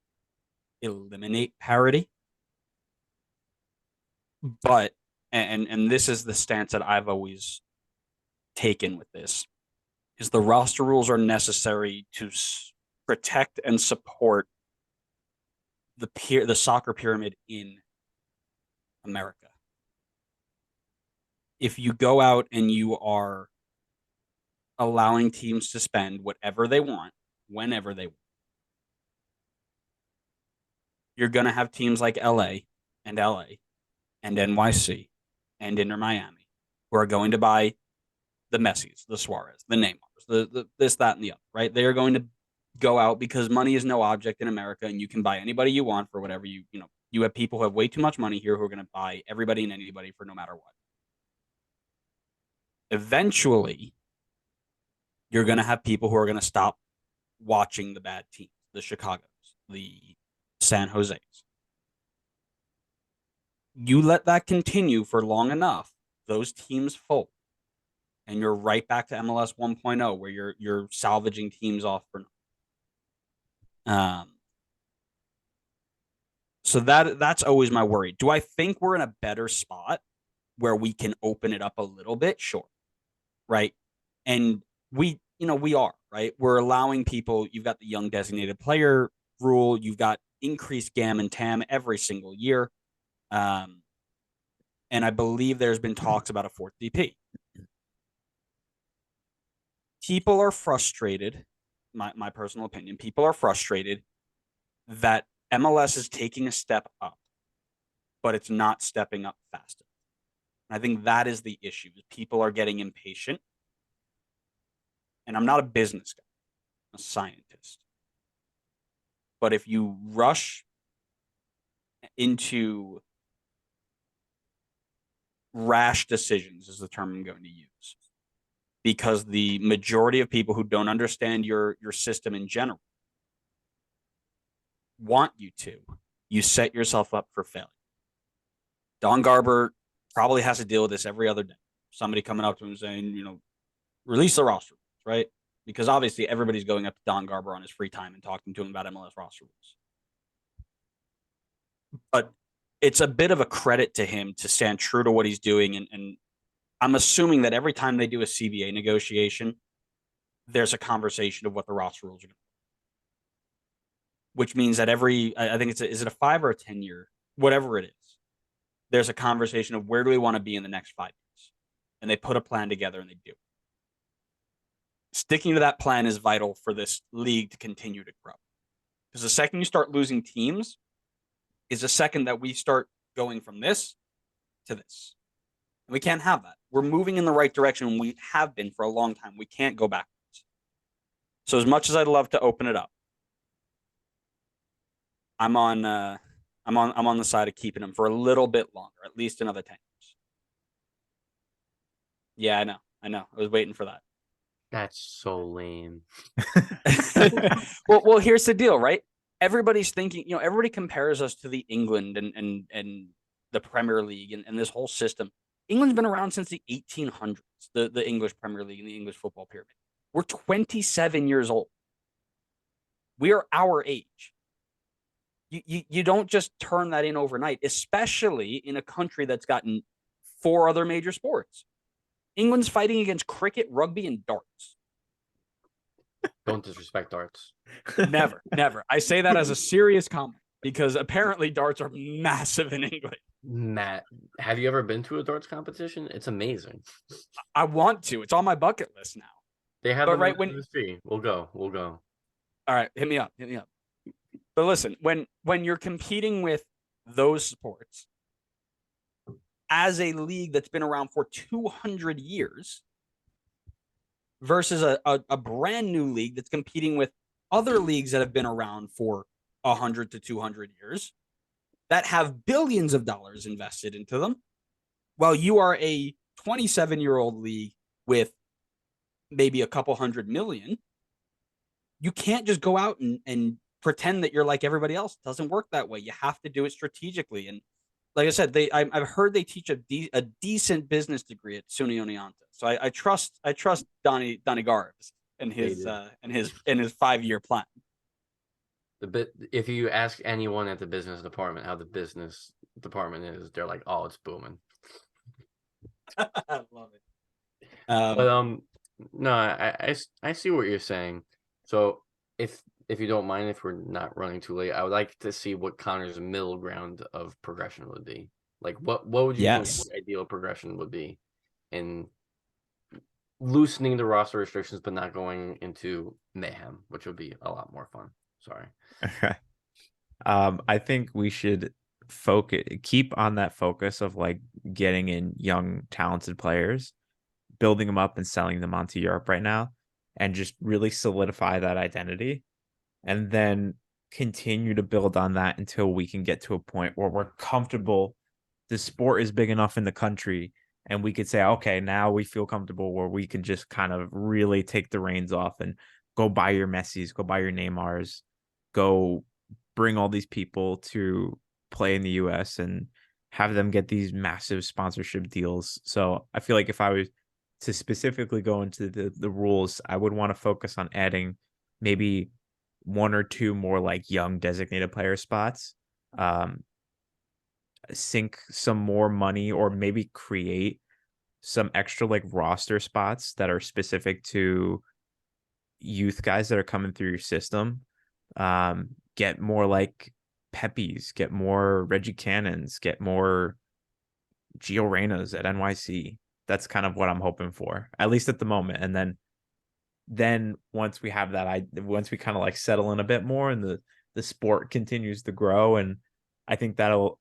Speaker 2: eliminate parity, but and this is the stance that I've always taken with this is the roster rules are necessary to protect and support the soccer pyramid in America. If you go out and you are allowing teams to spend whatever they want, whenever they want, you're going to have teams like LA and NYC and Inter Miami who are going to buy the Messis, the Suarez, the Neymars, the this, that, and the other, right? They are going to go out because money is no object in America and you can buy anybody you want for whatever you have people who have way too much money here who are going to buy everybody and anybody for no matter what. Eventually, you're going to have people who are going to stop watching the bad teams, the Chicago's, the San Jose's. You let that continue for long enough, those teams fold. And you're right back to MLS 1.0 where you're salvaging teams off for nothing. So that's always my worry. Do I think we're in a better spot where we can open it up a little bit? Sure. Right. And we are, right? We're allowing people, you've got the young designated player rule, you've got increased GAM and TAM every single year. And I believe there's been talks about a fourth DP. People are frustrated, my personal opinion, people are frustrated that MLS is taking a step up, but it's not stepping up fast enough. And I think that is the issue. People are getting impatient. And I'm not a business guy, I'm a scientist. But if you rush into rash decisions, is the term I'm going to use, because the majority of people who don't understand your system in general want you to, you set yourself up for failure. Don Garber probably has to deal with this every other day. Somebody coming up to him saying, release the roster, right? Because obviously everybody's going up to Don Garber on his free time and talking to him about MLS roster rules. But it's a bit of a credit to him to stand true to what he's doing. And I'm assuming that every time they do a CBA negotiation, there's a conversation of what the roster rules are going to be. Which means that I think is it a 5 or a 10 year, whatever it is, there's a conversation of where do we want to be in the next 5 years? And they put a plan together and they do. Sticking to that plan is vital for this league to continue to grow. Because the second you start losing teams is the second that we start going from this to this. And we can't have that. We're moving in the right direction and we have been for a long time. We can't go backwards. So as much as I'd love to open it up, I'm on the side of keeping them for a little bit longer, at least another 10 years. Yeah, I know. I was waiting for that.
Speaker 3: That's so lame.
Speaker 2: Well, here's the deal, right? Everybody's thinking, everybody compares us to the England and the Premier League and this whole system. England's been around since the 1800s, the English Premier League and the English football pyramid. We're 27 years old. We are our age. You don't just turn that in overnight, especially in a country that's gotten 4 other major sports. England's fighting against cricket, rugby, and darts.
Speaker 3: Don't disrespect darts.
Speaker 2: Never. I say that as a serious comment because apparently darts are massive in England.
Speaker 3: Matt, have you ever been to a darts competition? It's amazing.
Speaker 2: I want to. It's on my bucket list now.
Speaker 3: They have
Speaker 2: But
Speaker 3: them
Speaker 2: right
Speaker 3: in the street. We'll go.
Speaker 2: All right, hit me up. But listen, when you're competing with those sports as a league that's been around for 200 years versus a brand new league that's competing with other leagues that have been around for 100 to 200 years that have billions of dollars invested into them, while you are a 27-year-old league with maybe a couple hundred million. You can't just go out and pretend that you're like everybody else. It doesn't work that way. You have to do it strategically. And like I said, I've heard they teach a decent business degree at SUNY Oneonta. So I trust Donnie Garbs and his 5-year plan.
Speaker 3: If you ask anyone at the business department how the business department is, they're like, "Oh, it's booming."
Speaker 2: I love it.
Speaker 3: But no, I see what you're saying. So if you don't mind, if we're not running too late, I would like to see what Connor's middle ground of progression would be. Like, what would you think the ideal progression would be in loosening the roster restrictions, but not going into mayhem, which would be a lot more fun. Sorry.
Speaker 1: Okay. I think we should keep on that focus of like getting in young, talented players, building them up and selling them onto Europe right now, and just really solidify that identity. And then continue to build on that until we can get to a point where we're comfortable. The sport is big enough in the country, and we could say, okay, now we feel comfortable where we can just kind of really take the reins off and go buy your Messis, go buy your Neymars, go bring all these people to play in the US and have them get these massive sponsorship deals. So I feel like if I was to specifically go into the rules, I would want to focus on adding maybe one or two more like young designated player spots, sink some more money, or maybe create some extra like roster spots that are specific to youth guys that are coming through your system. Get more like Pepis, get more Reggie Cannons, get more Gio Reynas at NYC. That's kind of what I'm hoping for, at least at the moment. And then once we have that, once we kind of like settle in a bit more and the sport continues to grow, and I think that'll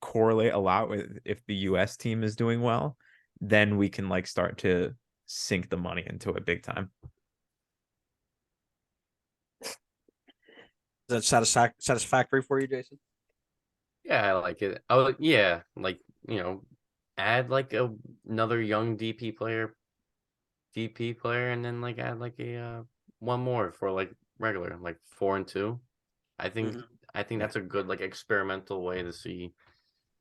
Speaker 1: correlate a lot with if the US team is doing well, then we can like start to sink the money into it big time.
Speaker 2: Is that satisfactory for you, Jason?
Speaker 3: Yeah, I like it. I would, yeah, like, add like another young DP player, and then like add like a one more for like regular, like 4 and 2. I think that's a good like experimental way to see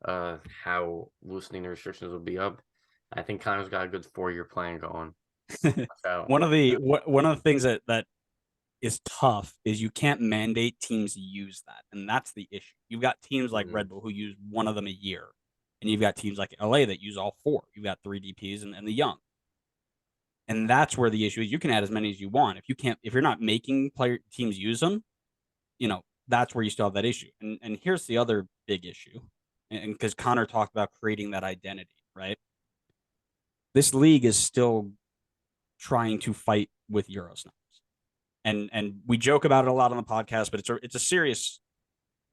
Speaker 3: how loosening the restrictions will be up. I think Connor's got a good 4-year plan going.
Speaker 2: One of the things that is tough is you can't mandate teams to use that, and that's the issue. You've got teams like Red Bull who use one of them a year, and you've got teams like LA that use all 4. You've got 3 DPs and the young, and that's where the issue is. You can add as many as you want. If you're not making teams use them, that's where you still have that issue. And here's the other big issue, and because Connor talked about creating that identity, right? This league is still trying to fight with Euro snobs. And we joke about it a lot on the podcast, but it's a serious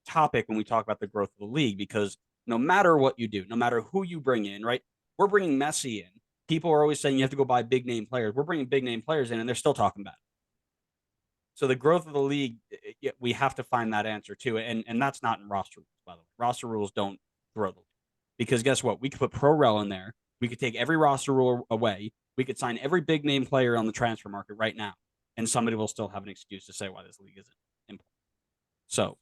Speaker 2: topic when we talk about the growth of the league, because no matter what you do, no matter who you bring in, right? We're bringing Messi in. People are always saying you have to go buy big name players. We're bringing big name players in, and they're still talking about it. So the growth of the league, we have to find that answer too. And that's not in roster rules, by the way. Roster rules don't grow the league. Because guess what? We could put Pro Rel in there. We could take every roster rule away. We could sign every big name player on the transfer market right now, and somebody will still have an excuse to say why this league isn't important. So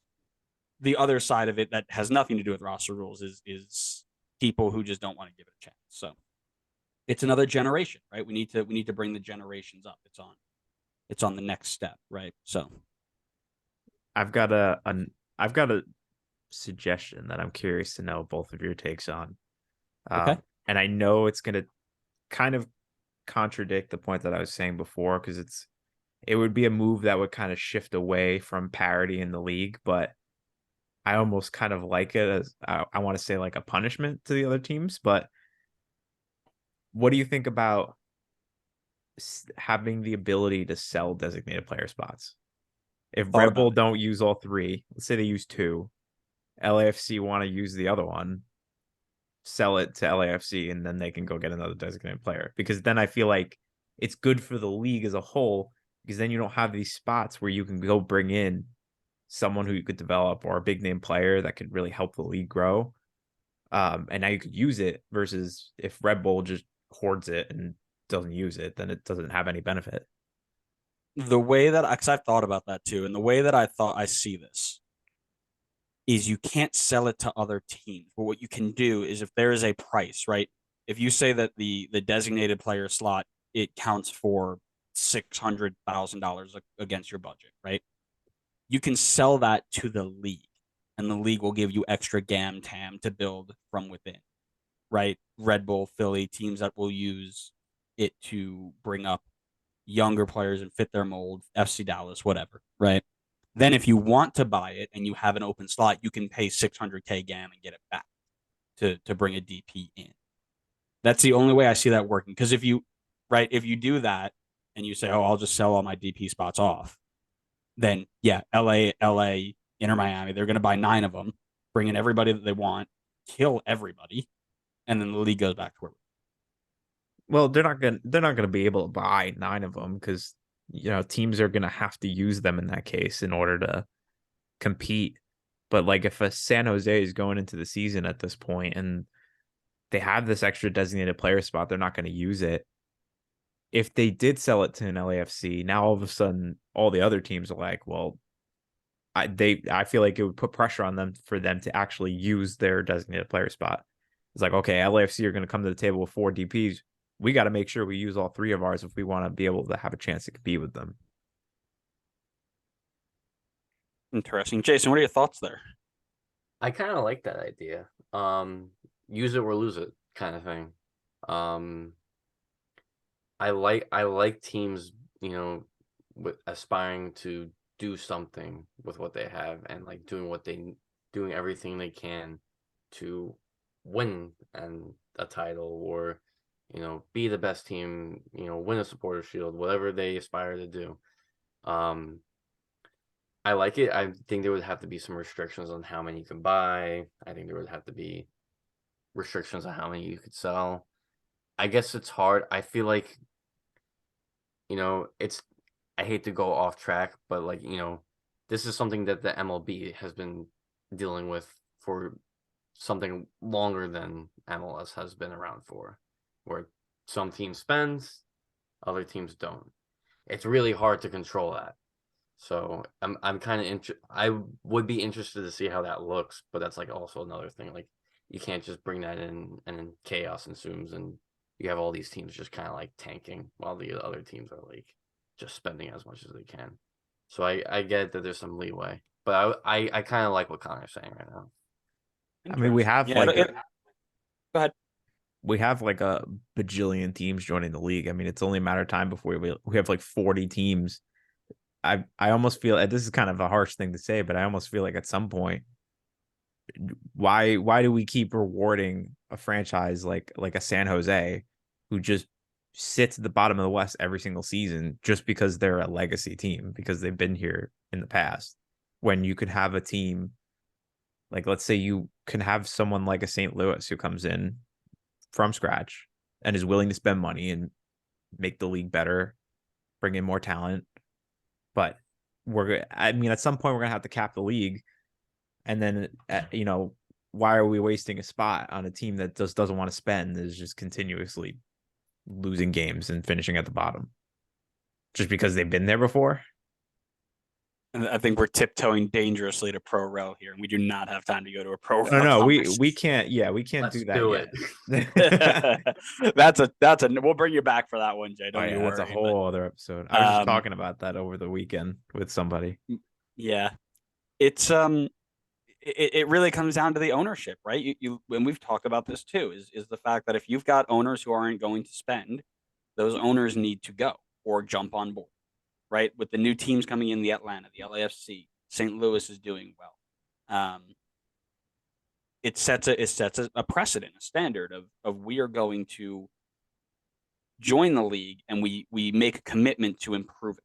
Speaker 2: the other side of it that has nothing to do with roster rules is people who just don't want to give it a chance. So it's another generation, right? We need to bring the generations up. It's on the next step, right? So
Speaker 1: I've got a suggestion that I'm curious to know both of your takes on.
Speaker 2: Okay.
Speaker 1: And I know it's going to kind of contradict the point that I was saying before, because it would be a move that would kind of shift away from parity in the league, but I almost kind of like it as I want to say like a punishment to the other teams. But what do you think about having the ability to sell designated player spots? If Red Bull don't use all 3, let's say they use 2, LAFC want to use the other one, sell it to LAFC, and then they can go get another designated player. Because then I feel like it's good for the league as a whole, because then you don't have these spots where you can go bring in someone who you could develop or a big name player that could really help the league grow. And now you could use it versus if Red Bull just hoards it and doesn't use it, then it doesn't have any benefit.
Speaker 2: The way that, because I've thought about that too, and the way that I see this is you can't sell it to other teams. But what you can do is if there is a price, right? If you say that the designated player slot, it counts for $600,000 against your budget, right? You can sell that to the league, and the league will give you extra gam tam to build from within, right? Red Bull, Philly, teams that will use it to bring up younger players and fit their mold, FC Dallas, whatever, right? Then if you want to buy it and you have an open slot, you can pay 600K GAM and get it back to bring a DP in. That's the only way I see that working. Because if you do that and you say, oh, I'll just sell all my DP spots off, then yeah, LA, Inter Miami, they're going to buy 9 of them, bring in everybody that they want, kill everybody, and then the league goes back to where.
Speaker 1: Well, they're not gonna be able to buy 9 of them because teams are gonna have to use them in that case in order to compete. But like if a San Jose is going into the season at this point and they have this extra designated player spot, they're not going to use it. If they did sell it to an LAFC, now all of a sudden all the other teams are like, well, I feel like it would put pressure on them for them to actually use their designated player spot. It's like, okay, LAFC are going to come to the table with 4 DPs. We got to make sure we use all 3 of ours if we want to be able to have a chance to compete with them.
Speaker 2: Interesting. Jason, what are your thoughts there?
Speaker 3: I kind of like that idea. Use it or lose it kind of thing. I like teams, with aspiring to do something with what they have and like doing everything they can to win and a title or be the best team, win a supporter shield, whatever they aspire to do. I like it. I think there would have to be some restrictions on how many you can buy. I think there would have to be restrictions on how many you could sell. I guess it's hard. I feel like, I hate to go off track, but like, this is something that the MLB has been dealing with for something longer than MLS has been around for, where some teams spend, other teams don't. It's really hard to control that. So I'm kind of I would be interested to see how that looks, but that's like also another thing. Like you can't just bring that in and then chaos ensues and you have all these teams just kind of like tanking while the other teams are like just spending as much as they can. So I get that there's some leeway, but I kind of like what Connor's saying right now.
Speaker 1: I mean, we have
Speaker 2: go ahead.
Speaker 1: We have like a bajillion teams joining the league. I mean, it's only a matter of time before we have like 40 teams. I almost feel, this is kind of a harsh thing to say, but I almost feel like at some point, why do we keep rewarding a franchise like a San Jose who just sits at the bottom of the West every single season just because they're a legacy team because they've been here in the past, when you could have a team like, let's say you can have someone like a St. Louis who comes in from scratch and is willing to spend money and make the league better, bring in more talent. But at some point we're gonna have to cap the league, and then why are we wasting a spot on a team that just doesn't want to spend, is just continuously losing games and finishing at the bottom just because they've been there before?
Speaker 2: And I think we're tiptoeing dangerously to pro rel here, and we do not have time to go to a pro rel.
Speaker 1: No, we can't. Yeah, we can't do that
Speaker 3: do
Speaker 1: yet.
Speaker 2: That's a. We'll bring you back for that one, Jay. Don't you worry.
Speaker 1: That's a whole other episode. I was just talking about that over the weekend with somebody.
Speaker 2: Yeah, it's it really comes down to the ownership, right? You and we've talked about this too. Is the fact that if you've got owners who aren't going to spend, those owners need to go or jump on board. Right, with the new teams coming in, the Atlanta, the LAFC, St. Louis is doing well. It sets a precedent, a standard of we are going to join the league and we make a commitment to improve it.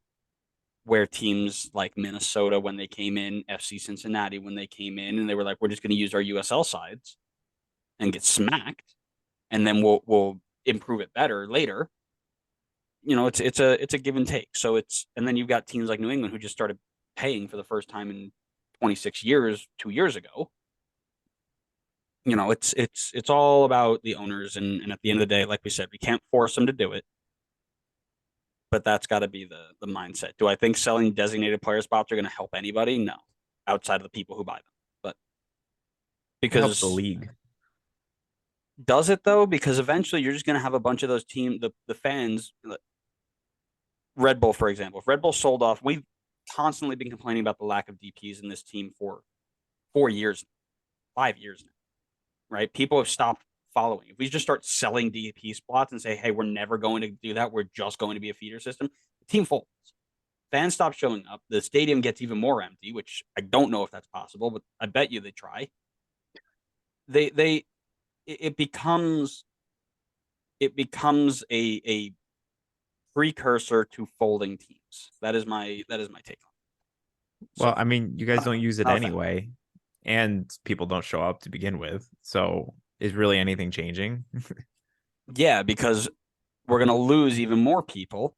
Speaker 2: Where teams like Minnesota, when they came in, FC Cincinnati, when they came in, and they were like, we're just going to use our USL sides and get smacked, and then we'll improve it better later. it's a give and take. So and then you've got teams like New England who just started paying for the first time in 26 years, 2 years ago. It's all about the owners, and at the end of the day, like we said, we can't force them to do it, but that's got to be the mindset. Do I think selling designated player spots are going to help anybody? No, outside of the people who buy them. But
Speaker 1: It helps the
Speaker 2: because
Speaker 1: league.
Speaker 2: does it though? Because eventually you're just going to have a bunch of those the fans. Red Bull, for example, if Red Bull sold off, we've constantly been complaining about the lack of DPs in this team for 4 years, 5 years now, right? People have stopped following. If we just start selling DP spots and say, hey, we're never going to do that, we're just going to be a feeder system, the team folds. Fans stop showing up. The stadium gets even more empty, which I don't know if that's possible, but I bet you they try. It becomes a precursor to folding teams. That is my take on it.
Speaker 1: Well,
Speaker 2: So,
Speaker 1: I mean, you guys don't use it
Speaker 2: not a fan.
Speaker 1: anyway, and people don't show up to begin with. So is really anything changing?
Speaker 2: Yeah, because we're going to lose even more people,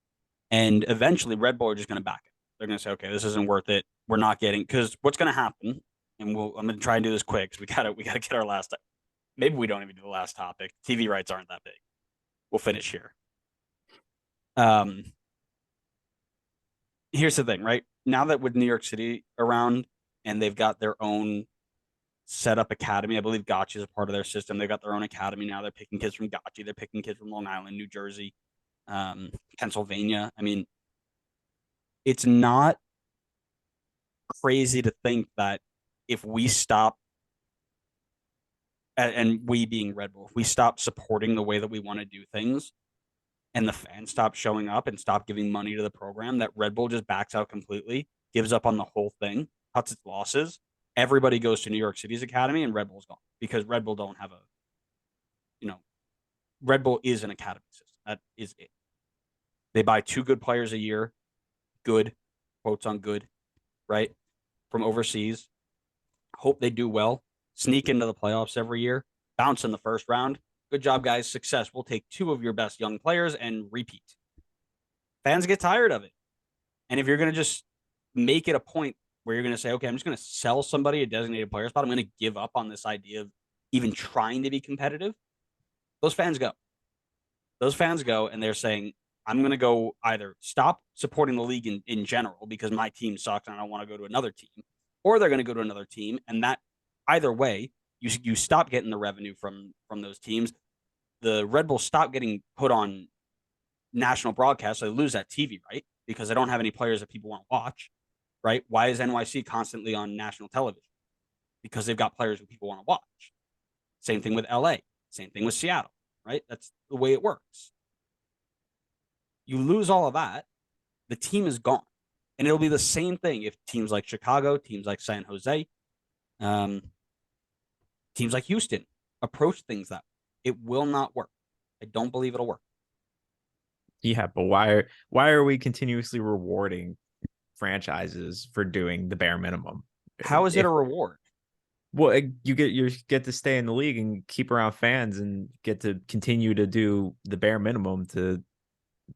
Speaker 2: and eventually Red Bull are just going to back it. They're going to say, okay, this isn't worth it. We're not getting, because what's going to happen, and I'm going to try and do this quick because we gotta get our last. Maybe we don't even do the last topic. TV rights aren't that big. We'll finish here. Here's the thing, right? Now that with New York City around and they've got their own set up academy, I believe Gotchi is a part of their system. They've got their own academy now. They're picking kids from Gotchi. They're picking kids from Long Island, New Jersey, Pennsylvania. I mean, it's not crazy to think that if we stop, and we being Red Bull, if we stop supporting the way that we want to do things, and the fans stop showing up and stop giving money to the program, that Red Bull just backs out completely, gives up on the whole thing, cuts its losses. Everybody goes to New York City's academy, and Red Bull's gone because Red Bull don't have Red Bull is an academy system. That is it. They buy 2 good players a year, good, quotes on good, right, from overseas. Hope they do well, sneak into the playoffs every year, bounce in the first round. Good job, guys. Success. We'll take 2 of your best young players and repeat. Fans get tired of it. And if you're going to just make it a point where you're going to say, okay, I'm just going to sell somebody a designated player spot, I'm going to give up on this idea of even trying to be competitive, those fans go. Those fans go and they're saying, I'm going to go either stop supporting the league in general because my team sucks and I don't want to go to another team, or they're going to go to another team. And that either way, you stop getting the revenue from those teams. The Red Bulls stop getting put on national broadcast, so they lose that TV right because they don't have any players that people want to watch. Right? Why is NYC constantly on national television? Because they've got players who people want to watch. Same thing with LA. Same thing with Seattle. Right? That's the way it works. You lose all of that, the team is gone. And it'll be the same thing if teams like Chicago, teams like San Jose, teams like Houston approach things that way. It will not work. I don't believe it'll work.
Speaker 1: Yeah, but why are we continuously rewarding franchises for doing the bare minimum?
Speaker 2: How is it a reward?
Speaker 1: Well, you get to stay in the league and keep around fans and get to continue to do the bare minimum to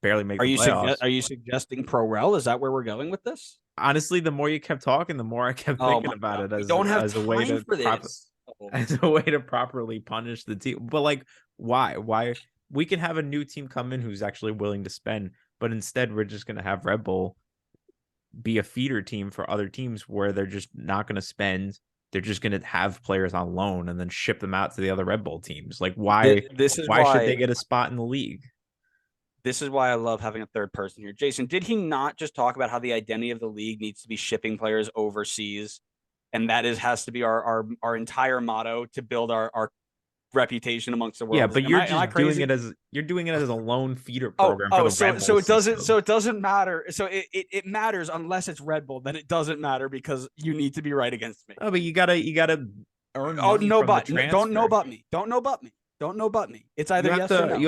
Speaker 1: barely make the playoffs.
Speaker 2: Are you suggesting pro-rel? Is that where we're going with this?
Speaker 1: Honestly, the more you kept talking, the more I kept thinking about it as a way to as a way to properly punish the team. But like, why? Why we can have a new team come in who's actually willing to spend, but instead we're just gonna have Red Bull be a feeder team for other teams where they're just not gonna spend. They're just going to have players on loan and then ship them out to the other Red Bull teams. Like, why should they get a spot in the league?
Speaker 2: This is why I love having a third person here. Jason, did he not just talk about how the identity of the league needs to be shipping players overseas? And that has to be our entire motto to build our reputation amongst the world.
Speaker 1: Yeah, but you're doing it as a lone feeder program for the Red Bull
Speaker 2: so it doesn't matter. So it matters unless it's Red Bull, then it doesn't matter because you need to be right against me.
Speaker 1: Oh, but you gotta earn money from the transfer.
Speaker 2: Don't know about me. Don't know about me. It's either yes or no.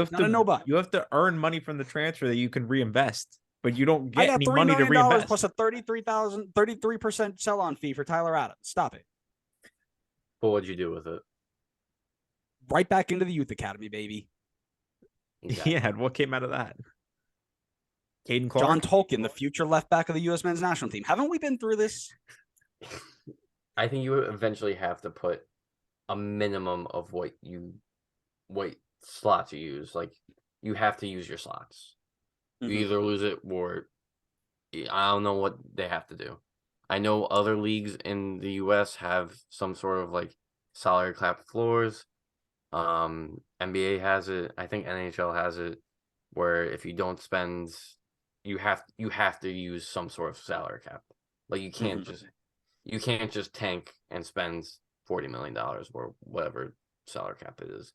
Speaker 1: You have to earn money from the transfer that you can reinvest, but you don't get any money to reinvest.
Speaker 2: Plus a 33% sell-on fee for Tyler Adams. Stop it.
Speaker 3: But what'd you do with it?
Speaker 2: Right back into the youth academy, baby.
Speaker 1: Exactly. Yeah, what came out of that? Caden
Speaker 2: John
Speaker 1: Clark.
Speaker 2: Tolkien, the future left back of the U.S. men's national team. Haven't we been through this?
Speaker 3: I think you eventually have to put a minimum of what slots you use. Like, you have to use your slots. You either lose it or I don't know what they have to do. I know other leagues in the US have some sort of like salary cap floors. NBA has it. I think NHL has it, where if you don't spend, you have to use some sort of salary cap. Like, you can't just tank and spend $40 million or whatever salary cap it is.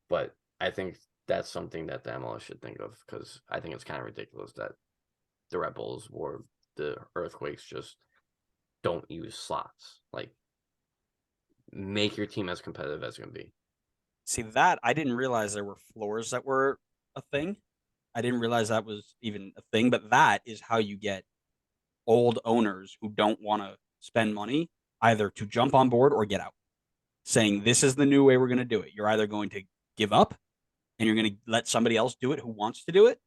Speaker 3: But I think that's something that the MLS should think of, because I think it's kind of ridiculous that the Red Bulls or the Earthquakes just don't use slots. Like, make your team as competitive as it can be.
Speaker 2: See, that I didn't realize there were floors that were a thing. I didn't realize that was even a thing, but that is how you get old owners who don't want to spend money either to jump on board or get out, saying this is the new way we're going to do it. You're either going to give up and you're going to let somebody else do it who wants to do it,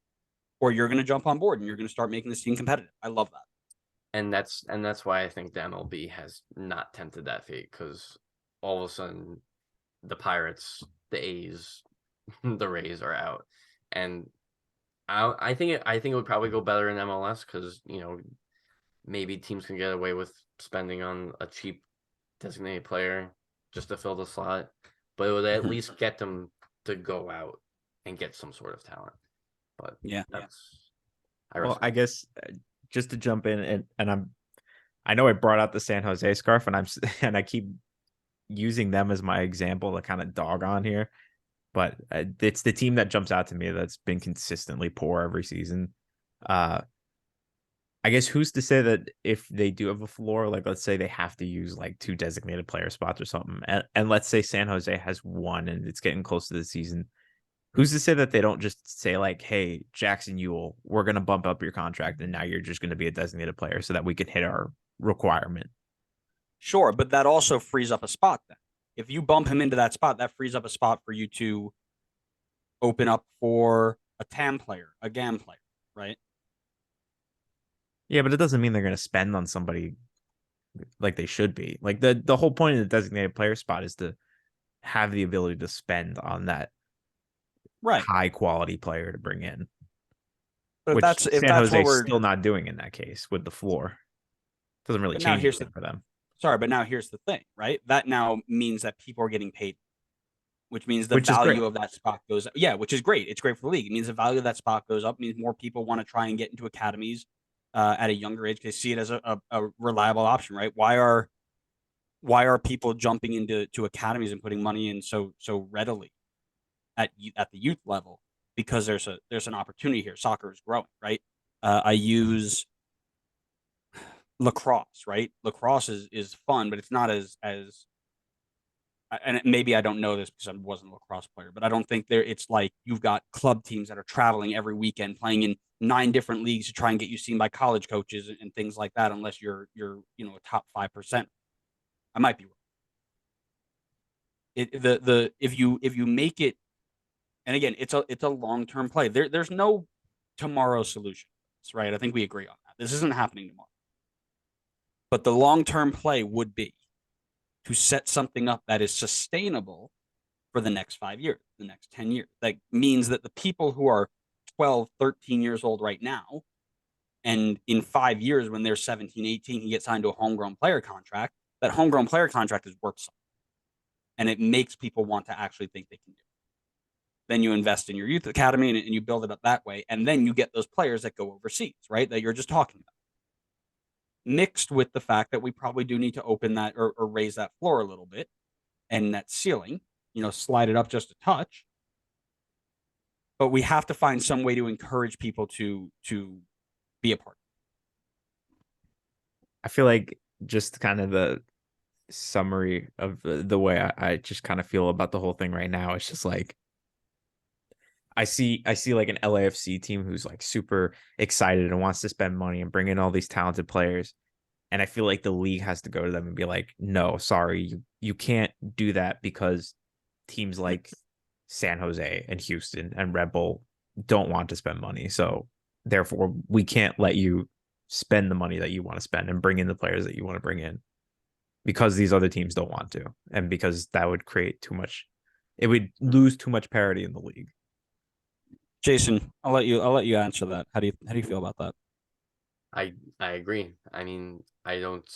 Speaker 2: or you're going to jump on board and you're going to start making this team competitive. I love that.
Speaker 3: And that's why I think the MLB has not tempted that fate, because all of a sudden the Pirates, the A's, the Rays are out, and I think it would probably go better in MLS, because maybe teams can get away with spending on a cheap designated player just to fill the slot, but it would at least get them to go out and get some sort of talent. But
Speaker 1: I guess just to jump in, and I know I brought out the San Jose scarf, and I keep using them as my example to kind of dog on here, but it's the team that jumps out to me that's been consistently poor every season. I guess who's to say that if they do have a floor, like let's say they have to use like 2 designated player spots or something, and let's say San Jose has 1 and it's getting close to the season, who's to say that they don't just say like, hey, Jackson Ewell, we're going to bump up your contract and now you're just going to be a designated player so that we can hit our requirement?
Speaker 2: Sure, but that also frees up a spot then. If you bump him into that spot, that frees up a spot for you to open up for a TAM player, a GAM player, right?
Speaker 1: Yeah, but it doesn't mean they're going to spend on somebody like they should be. Like the whole point of the designated player spot is to have the ability to spend on that high quality player to bring in.
Speaker 2: But
Speaker 1: which
Speaker 2: if
Speaker 1: San
Speaker 2: that's
Speaker 1: Jose
Speaker 2: what we're
Speaker 1: still not doing in that case with the floor. Doesn't really change anything for them.
Speaker 2: Sorry, but now here's the thing, right? That now means that people are getting paid, which means the value of that spot goes up. Yeah, which is great. It's great for the league. It means the value of that spot goes up. It means more people want to try and get into academies at a younger age. They see it as a reliable option, right? Why are people jumping into academies and putting money in so readily at the youth level? Because there's an opportunity here. Soccer is growing, right? I use lacrosse, right? Lacrosse is fun, but it's not as and maybe I don't know this because I wasn't a lacrosse player, but I don't think it's like you've got club teams that are traveling every weekend playing in 9 different leagues to try and get you seen by college coaches and things like that, unless you're a top 5%. I might be wrong. If you make it, and again, it's a long-term play. There's no tomorrow solution, right? I think we agree on that. This isn't happening tomorrow. But the long-term play would be to set something up that is sustainable for the next 5 years, the next 10 years. That means that the people who are 12, 13 years old right now, and in 5 years when they're 17, 18, can get signed to a homegrown player contract, that homegrown player contract is worth something. And it makes people want to actually think they can do it. Then you invest in your youth academy and you build it up that way. And then you get those players that go overseas, right? That you're just talking about. Mixed with the fact that we probably do need to open that or raise that floor a little bit and that ceiling, slide it up just a touch. But we have to find some way to encourage people to be a part.
Speaker 1: I feel like just kind of the summary of the way I just kind of feel about the whole thing right now. It's just like I see like an LAFC team who's like super excited and wants to spend money and bring in all these talented players. And I feel like the league has to go to them and be like, no, sorry, you can't do that because teams like San Jose and Houston and Red Bull don't want to spend money. So therefore we can't let you spend the money that you want to spend and bring in the players that you want to bring in because these other teams don't want to, and because that would create too much. It would lose too much parity in the league.
Speaker 2: Jason, I'll let you answer that. How do you feel about that?
Speaker 3: I agree. I mean, I don't.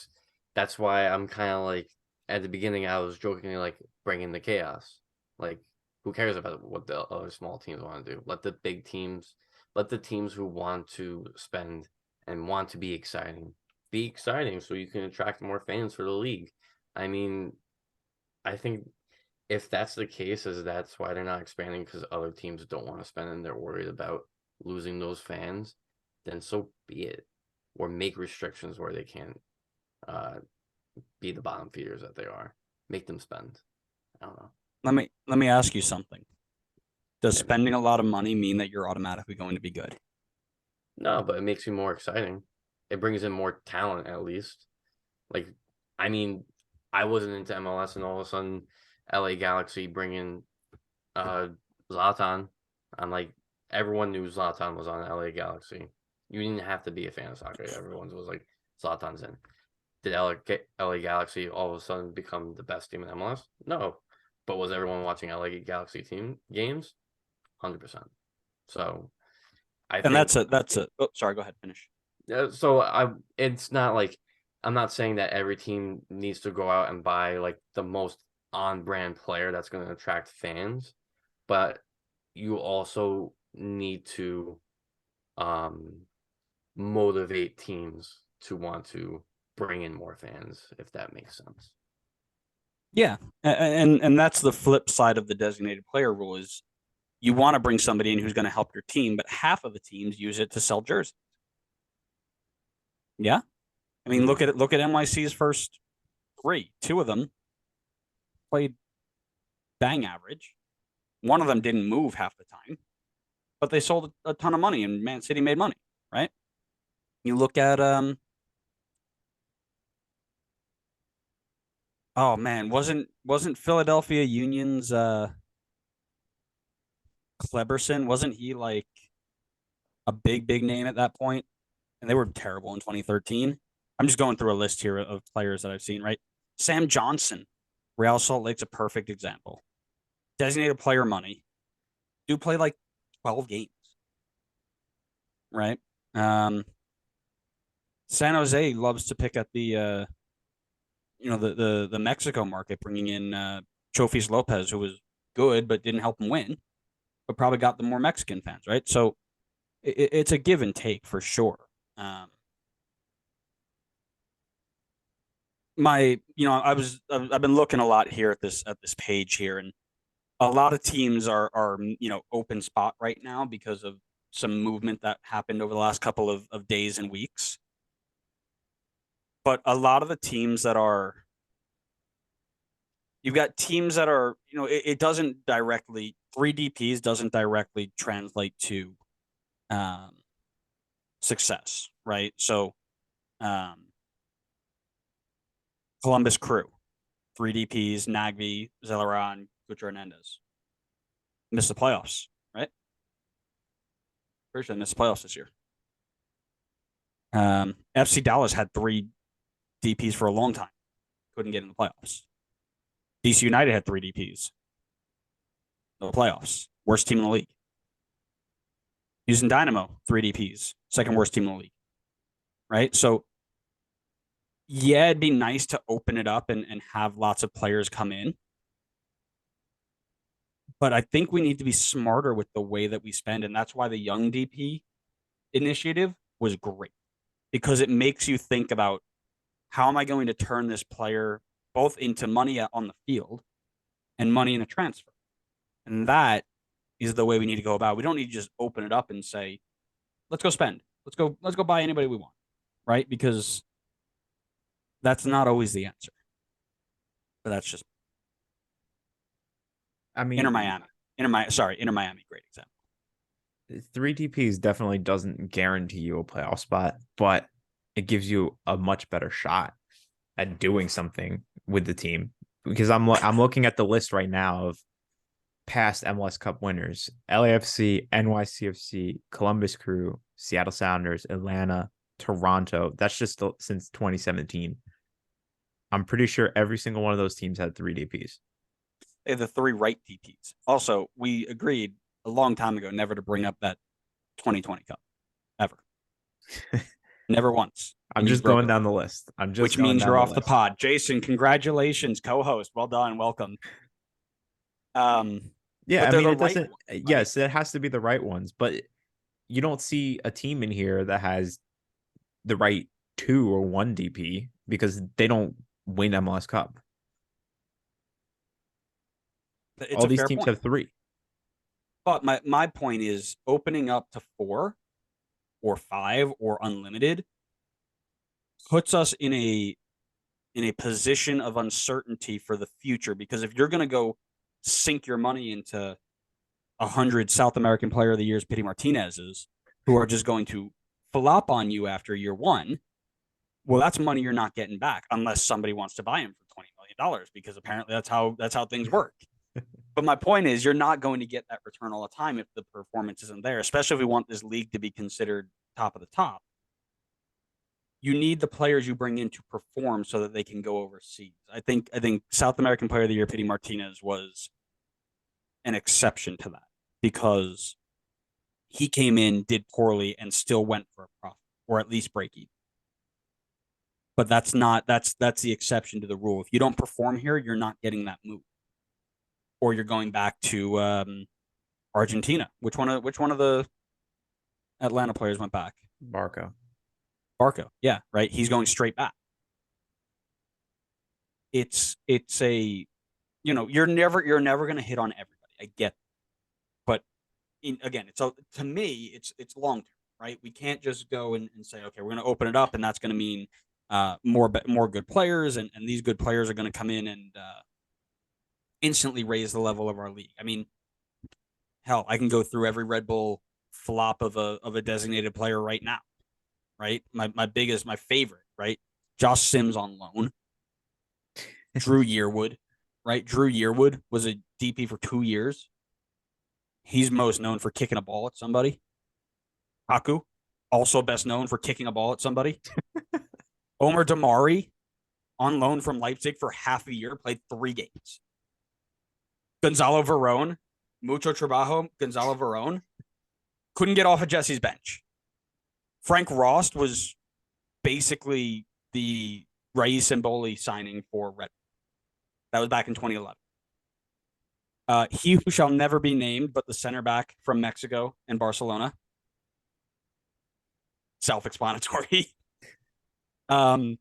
Speaker 3: That's why I'm kind of like at the beginning. I was jokingly like bringing the chaos. Like, who cares about what the other small teams want to do? Let the big teams, let the teams who want to spend and want to be exciting, so you can attract more fans for the league. I mean, I think if that's the case, is that's why they're not expanding because other teams don't want to spend and they're worried about losing those fans, then so be it. Or make restrictions where they can't uh, be the bottom feeders that they are. Make them spend. I don't know.
Speaker 2: Let me ask you something. Does
Speaker 3: Maybe.
Speaker 2: spending a lot of money mean that you're automatically going to be good?
Speaker 3: No, but it makes you more exciting. It brings in more talent at least. Like, I mean, I wasn't into MLS and all of a sudden LA Galaxy bringing Zlatan. I'm like, everyone knew Zlatan was on LA Galaxy. You didn't have to be a fan of soccer. Everyone was like, Zlatan's in. Did LA Galaxy all of a sudden become the best team in MLS? No. But was everyone watching LA Galaxy team games? 100%. So I
Speaker 2: And
Speaker 3: think
Speaker 2: that's a. Oh, sorry. Go ahead. Finish.
Speaker 3: it's not like I'm not saying that every team needs to go out and buy like the most on-brand player that's going to attract fans, but you also need to um motivate teams to want to bring in more fans, if that makes sense.
Speaker 2: Yeah, and that's the flip side of the designated player rule is you want to bring somebody in who's going to help your team, but half of the teams use it to sell jerseys. Yeah, I mean look at NYC's first three. Two of them played bang average. One of them didn't move half the time, but they sold a ton of money, and Man City made money. Right? You look at oh man, wasn't Philadelphia Union's Kleberson? Wasn't he like a big name at that point? And they were terrible in 2013. I'm just going through a list here of players that I've seen, right? Sam Johnson, Real Salt Lake's a perfect example. Designated player money. Do play like 12 games, right? San Jose loves to pick at the the Mexico market, bringing in Chofis Lopez, who was good but didn't help him win, but probably got the more Mexican fans, right? So it's a give and take for sure. I've been looking a lot here at this page here, and a lot of teams are open spot right now because of some movement that happened over the last couple of days and weeks. But a lot of the teams that are you've got teams that are it doesn't directly 3DPs doesn't directly translate to success, right? So Columbus Crew, 3DPs, Nagby, Zelleran, Gucho Hernandez. Missed the playoffs, right? Pretty sure they missed the playoffs this year. FC Dallas had 3 DPs for a long time. Couldn't get in the playoffs. DC United had 3 DPs. No playoffs. Worst team in the league. Houston Dynamo, 3 DPs. Second worst team in the league. Right? So, yeah, it'd be nice to open it up and have lots of players come in. But I think we need to be smarter with the way that we spend. And that's why the Young DP initiative was great. Because it makes you think about how am I going to turn this player both into money on the field and money in a transfer. And that is the way we need to go about it. We don't need to just open it up and say, let's go spend. Let's go buy anybody we want. Right? Because that's not always the answer. But that's just Inter Miami. Inter Miami, great example.
Speaker 1: 3DPs definitely doesn't guarantee you a playoff spot, but it gives you a much better shot at doing something with the team. Because I'm looking at the list right now of past MLS Cup winners: LAFC, NYCFC, Columbus Crew, Seattle Sounders, Atlanta, Toronto. That's just since 2017. I'm pretty sure every single one of those teams had 3 DPs.
Speaker 2: They have the 3 right DPs. Also, we agreed a long time ago never to bring up that 2020 Cup ever. Never once.
Speaker 1: I'm just going down the list.
Speaker 2: Which means you're off the pod. Jason, congratulations, co-host. Well done. Welcome.
Speaker 1: Yeah, I mean, it doesn't.
Speaker 2: Right?
Speaker 1: Yes, it has to be the right ones, but you don't see a team in here that has the right 2 or 1 DP because they don't win MLS Cup. All these teams have 3.
Speaker 2: But my point is opening up to 4 or 5 or unlimited puts us in a position of uncertainty for the future, because if you're going to go sink your money into 100 South American Player of the Year's Pity Martinez's who are just going to flop on you after year 1, well, that's money you're not getting back unless somebody wants to buy him for $20 million, because apparently that's how things work. But my point is, you're not going to get that return all the time if the performance isn't there, especially if we want this league to be considered top of the top. You need the players you bring in to perform so that they can go overseas. I think South American Player of the Year, Pity Martinez, was an exception to that, because he came in, did poorly, and still went for a profit, or at least break even. But that's the exception to the rule. If you don't perform here, you're not getting that move, or you're going back to Argentina. Which one of the Atlanta players went back?
Speaker 1: Barco,
Speaker 2: yeah, right. He's going straight back. It's a, you're never going to hit on everybody. I get it. But again, to me, it's long term, right? We can't just go and say, okay, we're going to open it up, and that's going to mean more good players, and these good players are going to come in and instantly raise the level of our league. I mean, hell, I can go through every Red Bull flop of a designated player right now, right? My favorite, right? Josh Sims on loan. Drew Yearwood, right? Drew Yearwood was a DP for 2 years. He's most known for kicking a ball at somebody. Haku, also best known for kicking a ball at somebody. Omer Damari, on loan from Leipzig for half a year, played 3 games. Gonzalo Verón, mucho trabajo. Gonzalo Verón couldn't get off of Jesse's bench. Frank Rost was basically the Raíz Emboli signing for Red Bull. That was back in 2011. He who shall never be named, but the center back from Mexico and Barcelona. Self-explanatory. So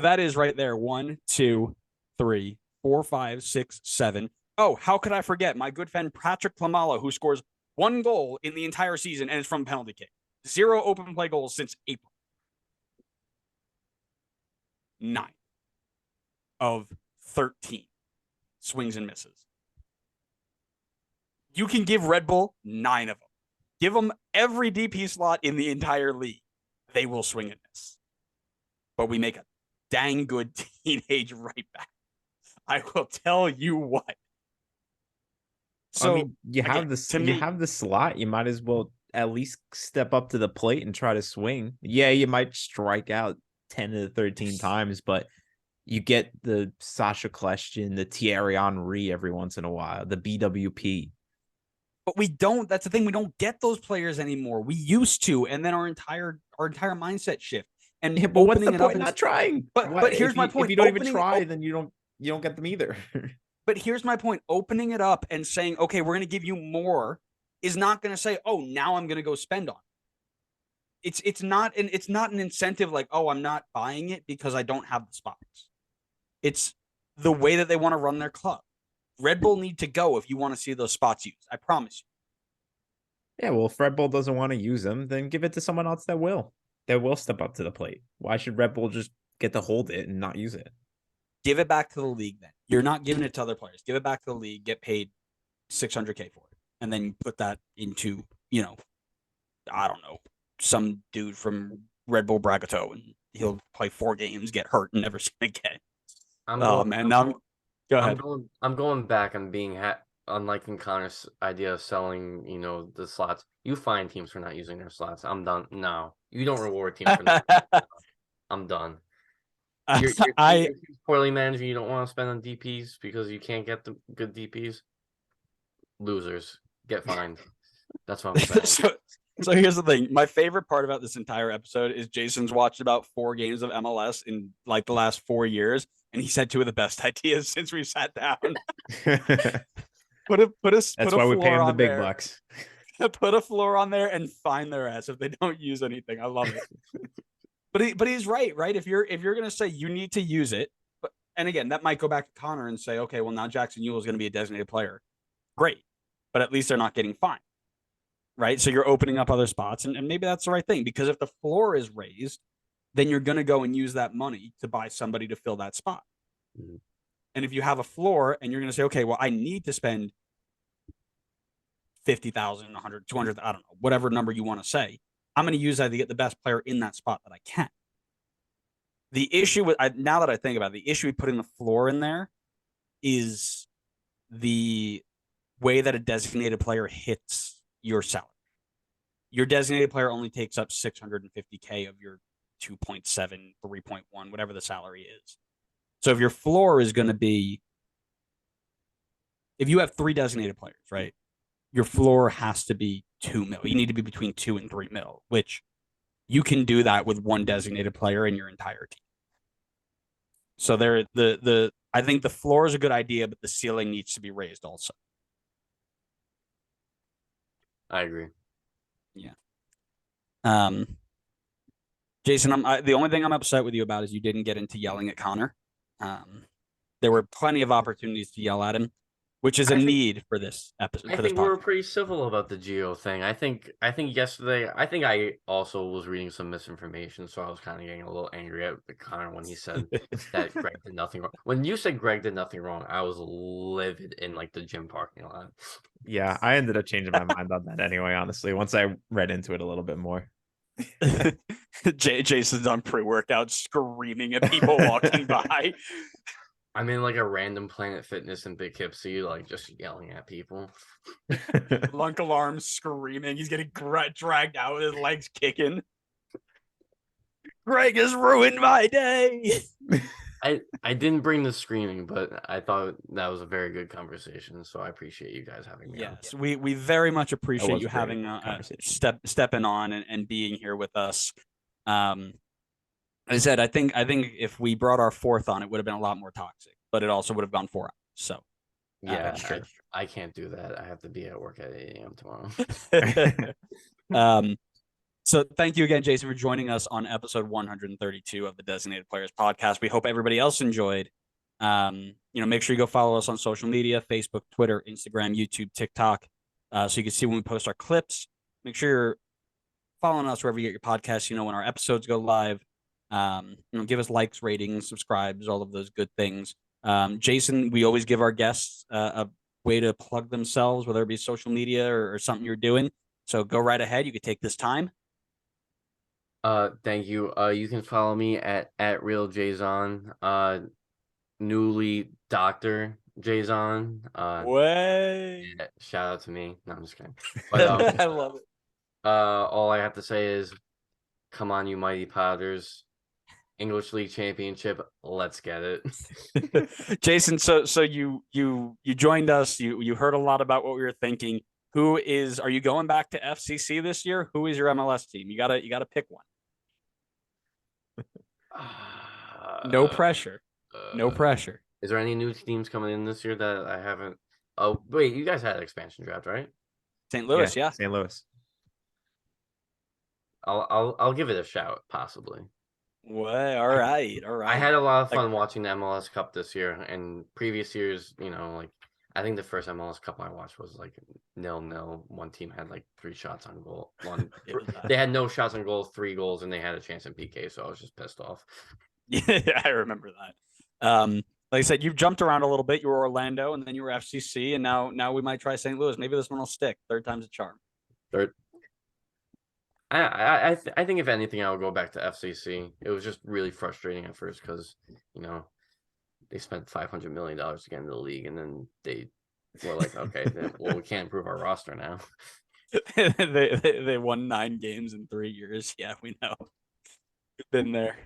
Speaker 2: that is right there. 1, 2, 3, 4, 5, 6, 7. Oh, how could I forget my good friend Patrick Klamala, who scores 1 goal in the entire season, and it's from penalty kick. 0 open play goals since April. 9 of 13 swings and misses. You can give Red Bull 9 of them. Give them every DP slot in the entire league. They will swing and miss. But we make a dang good teenage right back. I will tell you what. So,
Speaker 1: I mean, you have the slot. You might as well at least step up to the plate and try to swing. Yeah, you might strike out 10 to 13 times, but you get the Sasha Kljestan, the Thierry Henry every once in a while, the BWP.
Speaker 2: But we don't. That's the thing. We don't get those players anymore. We used to, and then our entire mindset shift. And
Speaker 1: yeah, but what's the point? Not trying.
Speaker 2: But here's my point.
Speaker 1: If you don't even try, then you don't get them either.
Speaker 2: But here's my point. Opening it up and saying, okay, we're going to give you more is not going to say, oh, now I'm going to go spend on it. It's not an incentive like, oh, I'm not buying it because I don't have the spots. It's the way that they want to run their club. Red Bull need to go if you want to see those spots used. I promise you.
Speaker 1: Yeah, well, if Red Bull doesn't want to use them, then give it to someone else that will. That will step up to the plate. Why should Red Bull just get to hold it and not use it?
Speaker 2: Give it back to the league then. You're not giving it to other players. Give it back to the league, get paid $600K for it. And then put that into, I don't know, some dude from Red Bull Bragatow, and he'll play 4 games, get hurt, and never see again.
Speaker 3: Go ahead.
Speaker 2: I'm going back.
Speaker 3: I'm being unlike in Connor's idea of selling, the slots, you find teams for not using their slots. I'm done. No, you don't reward teams for not. I'm done. Your team's poorly managed. You don't want to spend on DPS because you can't get the good DPS. Losers get fined. That's what I'm saying.
Speaker 2: So here's the thing. My favorite part about this entire episode is Jason's watched about 4 games of MLS in like the last 4 years, and he said 2 of the best ideas since we sat down. That's
Speaker 1: why we pay him the big bucks.
Speaker 2: Put a floor on there and fine their ass if they don't use anything. I love it. But he's right? If you're gonna say you need to use it, and again, that might go back to Connor and say, okay, well now Jackson Ewell is going to be a designated player. Great, but at least they're not getting fined, right? So you're opening up other spots, and maybe that's the right thing, because if the floor is raised, then you're going to go and use that money to buy somebody to fill that spot. Mm-hmm. And if you have a floor and you're going to say, okay, well, I need to spend 50,000, 100, 200, I don't know, whatever number you want to say, I'm going to use that to get the best player in that spot that I can. The issue with, now that I think about it, the issue with putting the floor in there is the way that a designated player hits your salary. Your designated player only takes up $650K of your 2.7, 3.1, whatever the salary is. So if your floor is going to be, if you have 3 designated players, right, your floor has to be $2 million. You need to be between 2 and 3 mil, which you can do that with 1 designated player in your entire team. So I think the floor is a good idea, but the ceiling needs to be raised also.
Speaker 3: I agree.
Speaker 2: Yeah. Jason, the only thing I'm upset with you about is you didn't get into yelling at Connor. There were plenty of opportunities to yell at him, which is a need for this episode.
Speaker 3: I think we were pretty civil about the Gio thing. I think yesterday, I also was reading some misinformation, so I was kind of getting a little angry at Connor when he said that Greg did nothing wrong. When you said Greg did nothing wrong, I was livid in like the gym parking lot.
Speaker 1: Yeah, I ended up changing my mind on that anyway, honestly, once I read into it a little bit more.
Speaker 2: Jason's on pre-workout screaming at people walking by.
Speaker 3: I'm in like a random Planet Fitness in Big Hip, so you like just yelling at people.
Speaker 2: Lunk alarm screaming. He's getting dragged out with his legs kicking. Greg has ruined my day.
Speaker 3: I didn't bring the screaming, but I thought that was a very good conversation. So I appreciate you guys having me.
Speaker 2: Yes, we very much appreciate you having stepping on and being here with us. As I said, I think if we brought our 4th on, it would have been a lot more toxic, but it also would have gone 4 hours. So
Speaker 3: yeah, sure. I can't do that. I have to be at work at 8 a.m.
Speaker 2: tomorrow. So thank you again, Jason, for joining us on episode 132 of the Designated Players Podcast. We hope everybody else enjoyed. Make sure you go follow us on social media: Facebook, Twitter, Instagram, YouTube, TikTok, so you can see when we post our clips. Make sure you're following us wherever you get your podcasts. When our episodes go live. Give us likes, ratings, subscribes, all of those good things. Jason, we always give our guests a way to plug themselves, whether it be social media or something you're doing. So go right ahead. You can take this time.
Speaker 3: Thank you. You can follow me at Real Jason, newly Dr. Jason.
Speaker 2: Way.
Speaker 3: Yeah, shout out to me. No, I'm just kidding. But,
Speaker 2: I love it.
Speaker 3: All I have to say is, come on, you mighty Potters. English League Championship, let's get it.
Speaker 2: Jason, so you joined us. You heard a lot about what we were thinking. Are you going back to FCC this year? Who is your MLS team? You gotta pick one. No pressure. No pressure.
Speaker 3: Is there any new teams coming in this year that I haven't? Oh wait, you guys had expansion draft, right?
Speaker 2: St. Louis, yeah.
Speaker 1: St. Louis.
Speaker 3: I'll give it a shout, possibly.
Speaker 2: Well, all right.
Speaker 3: I had a lot of fun watching the MLS Cup this year, and previous years, I think the first MLS Cup I watched was like 0-0. One team had like 3 shots on goal. They had no shots on goal, 3 goals, and they had a chance in PK. So I was just pissed off.
Speaker 2: Yeah, I remember that. Like I said, you've jumped around a little bit. You were Orlando, and then you were FCC, and now we might try St. Louis. Maybe this one will stick. 3rd time's a charm.
Speaker 3: I think if anything, I would go back to FCC. It was just really frustrating at first because they spent $500 million to get into the league, and then they we're like, okay, well, we can't improve our roster now.
Speaker 2: They won 9 games in 3 years. Yeah, we know. Been there.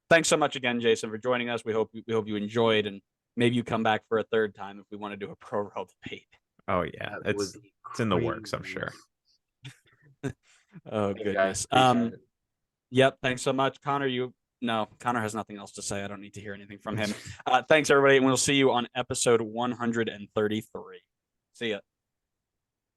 Speaker 2: Thanks so much again, Jason, for joining us. We hope you enjoyed, and maybe you come back for a third time if we want to do a pro roll debate.
Speaker 1: Oh yeah, it's in the works, I'm sure.
Speaker 2: Oh goodness. Yep. Thanks so much, Connor. Connor has nothing else to say. I don't need to hear anything from him. Thanks everybody, and we'll see you on episode 133. See ya.